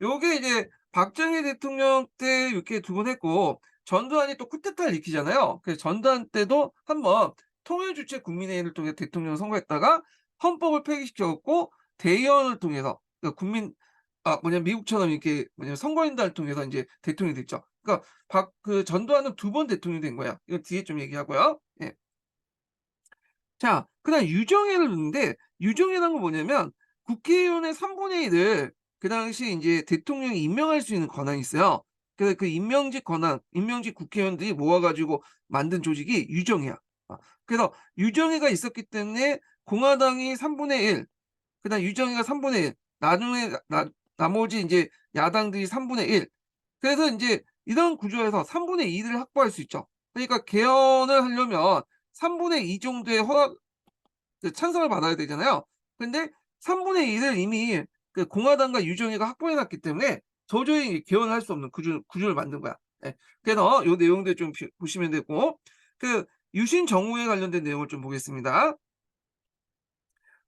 Speaker 1: 요게 이제 박정희 대통령 때 이렇게 두 번 했고, 전두환이 또 쿠데타를 일으키잖아요. 그래서 전두환 때도 한번 통일 주체 국민회의를 통해 대통령을 선거했다가 헌법을 폐기시켜 갖고 대의원을 통해서, 그러니까 미국처럼 이렇게 선거인단을 통해서 인제 대통령이 됐죠. 그러니까 전두환은 두 번 대통령이 된 거예요. 이거 뒤에 좀 얘기하고요. 예. 자, 그다음 유정회를 두는데, 유정회라는 건 뭐냐면 국회의원의 3분의 1을 그 당시에 인제 대통령이 임명할 수 있는 권한이 있어요. 그래서 그 임명직 국회의원들이 모아 가지고 만든 조직이 유정회야. 어 그래서 유정회가 있었기 때문에 공화당이 3분의 1, 그다음 유정회가 3분의 1, 나중에 나머지 인제 야당들이 3분의 1. 그래서 인제 이런 구조에서 3분의 2를 확보할 수 있죠. 그러니까 개헌을 하려면 3분의 2 정도의 찬성을 받아야 되잖아요. 근데 3분의 1을 이미 그 공화당과 유정회가 확보해 놨기 때문에 도저히 개헌을 할 수 없는 구조를 만든 거야. 예. 그래서 요 내용들 좀 보시면 되고, 그 유신 정우회 관련된 내용을 좀 보겠습니다.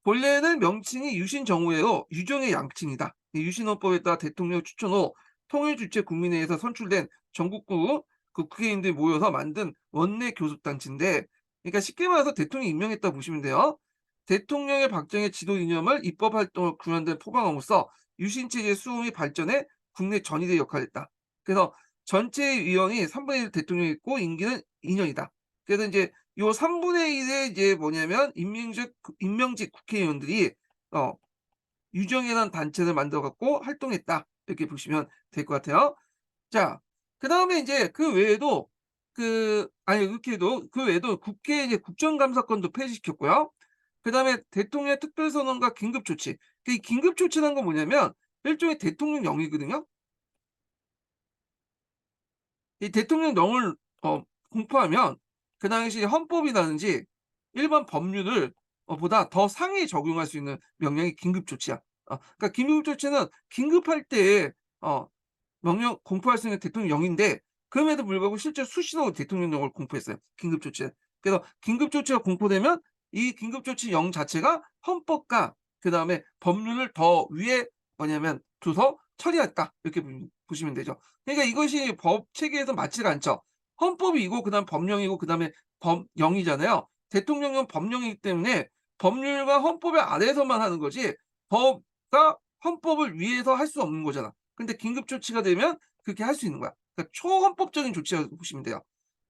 Speaker 1: 본래는 명칭이 유신정우회로 유정의 양칭이다. 이 유신헌법에 따라 대통령 추천 후 통일주체 국민회에서 선출된 전국구 그 국회의원들이 모여서 만든 원내 교섭단체인데, 그러니까 쉽게 말해서 대통령이 임명했다고 보시면 돼요. 대통령의 박정희 지도 이념을 입법 활동을 구현된 포방함으로써 유신체제 수흥의 발전에 국내 전위대 역할을 했다. 그래서 전체 위원이 3분의 1 대통령이 있고 임기는 2년이다. 그래서 이제 요 3분의 1의 이제 뭐냐면 임명직 국회의원들이 어 유정이라는 단체를 만들어 갖고 활동했다. 이렇게 보시면 될 것 같아요. 자, 그다음에 인제 그 외에도 아니 이렇게 해도 그 외에도 국회 이제 국정감사권도 폐지시켰고요. 그다음에 대통령의 특별선언과 긴급조치. 이 긴급조치라는 건 뭐냐면 일종의 대통령령이거든요. 이 대통령령을 공포하면 그 당시 헌법이라든지 일반 법률을 보다 더 상위 적용할 수 있는 명령이 긴급조치야. 그러니까 긴급조치는 긴급할 때에 어 명령 공포할 수 있는 대통령령인데, 그럼에도 불구하고 실제 수시로 대통령령을 공포했어요, 긴급조치는. 그래서 긴급조치가 공포되면 이 긴급조치령 자체가 헌법과 그다음에 법률을 더 위에 뭐냐면 두서 처리했다. 이렇게 보시면 되죠. 그러니까 이것이 법 체계에서 맞지가 않죠. 헌법이고 그다음 법령이고 그다음에 법령이잖아요. 대통령령 법령이기 때문에 법률과 헌법의 아래에서만 하는 거지 법과 헌법을 위해서 할 수 없는 거잖아. 근데 긴급 조치가 되면 그렇게 할 수 있는 거야. 그러니까 초헌법적인 조치라고 보시면 돼요.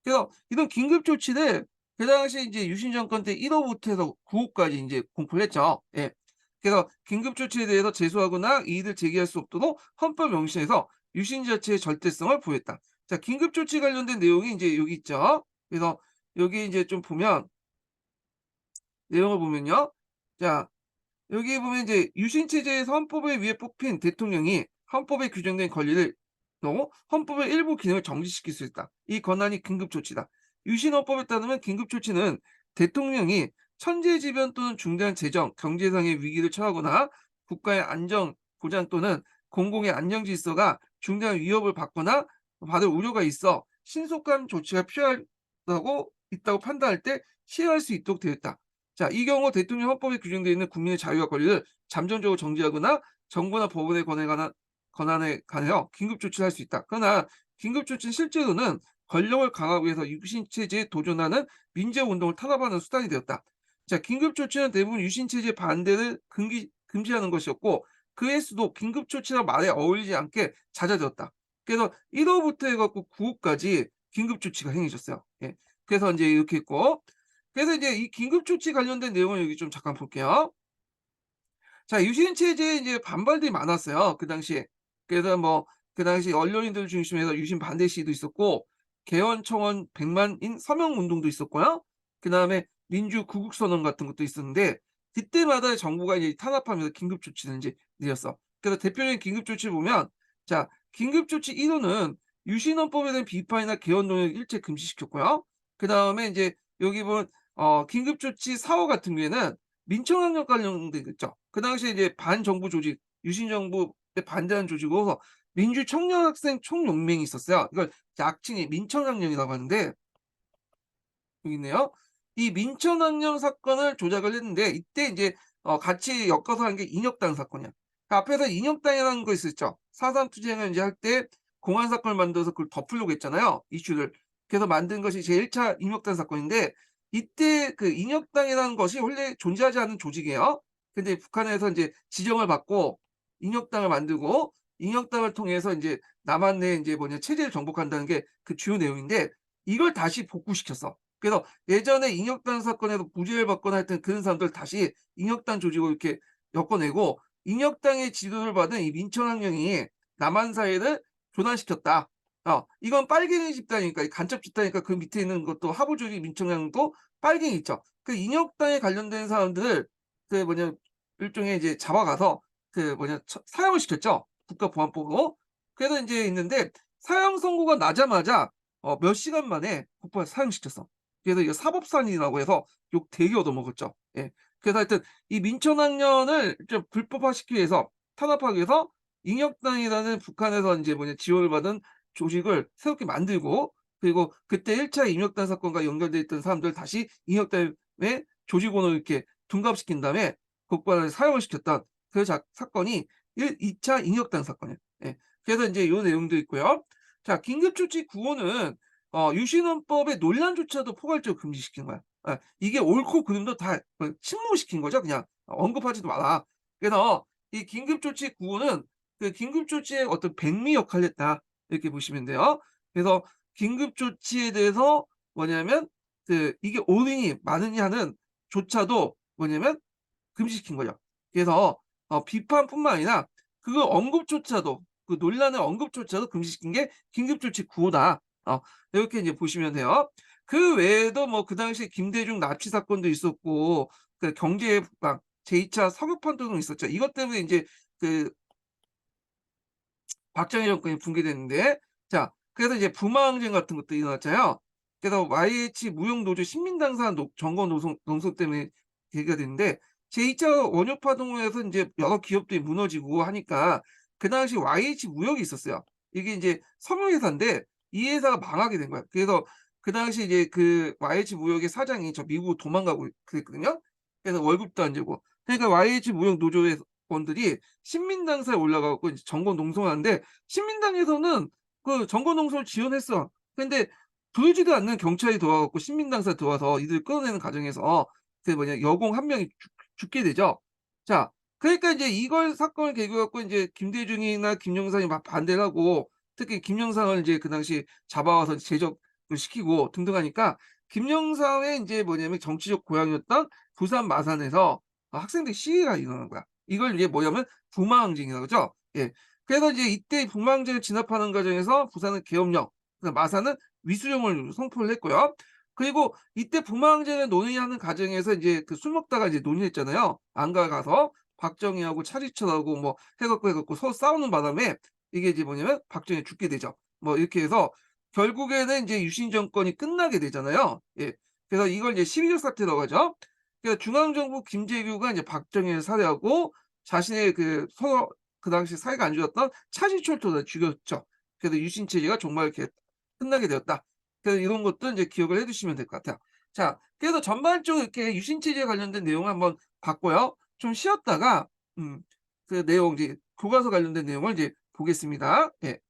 Speaker 1: 그래서 이런 긴급 조치를 그 당시에 인제 유신 정권 때 1 호부터 해서 9 호까지 인제 공포를 했죠. 예. 그래서 긴급 조치에 대해서 제소하거나 이의를 제기할 수 없도록 헌법 명시해서 유신 자체의 절대성을 부여했다. 자, 긴급 조치 관련된 내용이 인제 여기 있죠. 그래서 여기 인제 좀 보면 내용을 보면요. 자, 여기 보면 이제 유신 체제에서 헌법에 의해 뽑힌 대통령이 헌법에 규정된 권리를 헌법의 일부 기능을 정지시킬 수 있다. 이 권한이 긴급 조치다. 유신 헌법에 따르면 긴급 조치는 대통령이 천재지변 또는 중대한 재정, 경제상의 위기를 처하거나 국가의 안정 보장 또는 공공의 안녕 질서가 중대한 위협을 받거나 받을 우려가 있어 신속한 조치가 필요하다고 있다고 판단할 때 시행할 수 있도록 되어 있다. 자, 이 경우 대통령 헌법에 규정되어 있는 국민의 자유와 권리를 잠정적으로 정지하거나 정부나 법원의 권한에 관하여 긴급 조치를 할 수 있다. 그러나 긴급 조치는 실제로는 권력을 강화하기 위해서 유신 체제에 도전하는 민주화 운동을 탄압하는 수단이 되었다. 자, 긴급 조치는 대부분 유신 체제 반대를 금지하는 것이었고, 그의 수도 긴급 조치란 말에 어울리지 않게 잦아들었다. 그래서 1 호부터 해 갖고 9 호까지 긴급 조치가 행해졌어요. 예. 그래서 인제 이렇게 있고, 그래서 이제 이 긴급 조치 관련된 내용을 여기 좀 잠깐 볼게요. 자, 유신 체제에 이제 반발들이 많았어요, 그 당시에. 그래서 뭐 그 당시 언론인들 중심으로 해서 유신 반대 시위도 있었고, 개헌 청원 100만인 서명 운동도 있었고요. 그다음에 민주 구국 선언 같은 것도 있었는데, 그때마다 정부가 이제 탄압하면서 긴급 조치를 인제 내렸어. 그래서 대표적인 긴급 조치를 보면, 자, 긴급 조치 1 호는 유신 헌법에 대한 비판이나 개헌 논의를 일체 금지시켰고요. 그다음에 인제 여기 보면 긴급 조치 4호 같은 경우에는 민청학령 관련된 거 있죠. 그 당시에 이제 반정부 조직, 유신 정부에 반대하는 조직으로 민주청년학생 총연맹이 있었어요. 이걸 약칭이 민청학령이라고 하는데, 여기 있네요. 이 민청학령 사건을 조작을 했는데, 이때 인제 같이 엮어서 한 게 인혁당 사건이야. 그 앞에서 인혁당이라는 거 있었죠. 4.3 투쟁을 인제 할 때 공안 사건을 만들어서 그걸 덮으려고 했잖아요, 이슈를. 그래서 만든 것이 제 1차 인혁당 사건인데, 이때 그 인혁당이라는 것이 원래 존재하지 않는 조직이에요. 근데 북한에서 인제 지정을 받고 인혁당을 만들고, 인혁당을 통해서 인제 남한 내 인제 체제를 정복한다는 게 그 주요 내용인데, 이걸 다시 복구시켰어. 그래서 예전에 인혁당 사건에서 무죄를 받거나 했던 그런 사람들 다시 인혁당 조직으로 이렇게 엮어내고, 인혁당의 지도를 받은 이 민청학령이 남한 사회를 교란시켰다. 이건 빨갱이 집단이니까, 이 간첩 집단이니까 그 밑에 있는 것도 하부 조직 민청학령도 빨갱이 있죠. 그 인혁당에 관련된 사람들을 그 일종의 이제 잡아가서 사형을 시켰죠, 국가보안법으로. 그래서 인제 있는데, 사형 선고가 나자마자 몇 시간 만에 곧바로 사형시켰어. 그래서 이거 사법살인이라고 해서 욕 되게 얻어먹었죠. 예. 그래서 하여튼 이 민촌학년을 좀 불법화시키기 위해서 탄압하기 위해서 인혁단이라는 북한에서 인제 지원을 받은 조직을 새롭게 만들고 그리고 그때 1차 인혁단 사건과 연결돼 있던 사람들 다시 인혁단의 조직원으로 이렇게 둔갑시킨 다음에 곧바로 사형을 시켰던 그 사건이 2차 인혁단 사건이에요. 예. 그래서 인제 요 내용도 있고요. 자, 긴급조치 구호는 유신헌법의 논란조차도 포괄적으로 금지시킨 거야. 예. 이게 옳고 그름도 다 침묵시킨 거죠 그냥. 언급하지도 마라. 그래서 이 긴급조치 구호는 그 긴급조치의 어떤 백미 역할을 했다. 이렇게 보시면 돼요. 그래서 긴급조치에 대해서 뭐냐면 이게 옳으니 마느냐는 조차도 뭐냐면 금지시킨 거죠. 그래서 비판뿐만 아니라 그 언급조차도 그 논란의 언급조차도 금지시킨 게 긴급조치 구호다. 이렇게 이제 보시면 돼요. 그 외에도 뭐 그 당시에 김대중 납치 사건도 있었고 그 경제 북방 제2차 석유판 등은 있었죠. 이것 때문에 인제 그 박정희 정권이 붕괴됐는데 자 그래서 이제 부마항쟁 같은 것도 일어났잖아요. 그래서 YH 무용노조 신민당사 정권 농성 때문에 계기가 됐는데 제2차 원유파 동원에서 인제 여러 기업들이 무너지고 하니까 그 당시 YH 무역이 있었어요. 이게 인제 섬유회사인데 이 회사가 망하게 된 거야. 그래서 그 당시 이제 그 YH 무역의 사장이 미국으로 도망가고 그랬거든요. 그래서 월급도 안 주고. 그러니까 YH 무역 노조의 원들이 신민당사에 올라가 갖고 이제 정권 농성하는데 신민당에서는 그 정권 농성을 지원했어. 근데 보이지도 않는 경찰이 들어와 갖고 신민당사에 들어와서 이들을 끌어내는 과정에서 여공 한 명이 죽게 되죠. 자 그러니까 이제 이걸 사건을 계기로 갖고 인제 김대중이나 김영삼이 막 반대를 하고 특히 김영삼을 이제 그 당시 잡아와서 제적을 시키고 등등 하니까 김영삼의 인제 정치적 고향이었던 부산 마산에서 학생들 시위가 일어난 거야. 이걸 이제 부마항쟁이라고 그러죠. 예. 그래서 이제 이때 부마항쟁을 진압하는 과정에서 부산은 계엄령, 그다음 마산은 위수령을 선포를 했고요. 그리고 이때 부마항쟁을 논의하는 과정에서 이제 술 먹다가 이제 논의했잖아요. 안가 가서 박정희하고 차지철하고 뭐 해 갖고 서로 싸우는 바람에 이게 이제 박정희가 죽게 되죠. 뭐 이렇게 해서 결국에는 인제 유신 정권이 끝나게 되잖아요. 예. 그래서 이걸 이제 12.6 사태라고 하죠. 그러니까 중앙정부 김재규가 이제 박정희를 살해하고 자신의 서로 그 당시 사이가 안 좋았던 차지철도 다 죽였죠. 그래서 유신 체제가 정말 이렇게 끝나게 되었다. 그래서 이런 것도 인제 기억을 해 두시면 될 것 같아요. 자 그래서 전반적으로 이렇게 유신 체제에 관련된 내용을 한번 봤고요. 좀 쉬었다가 그 내용 이제 교과서 관련된 내용을 이제 보겠습니다. 예.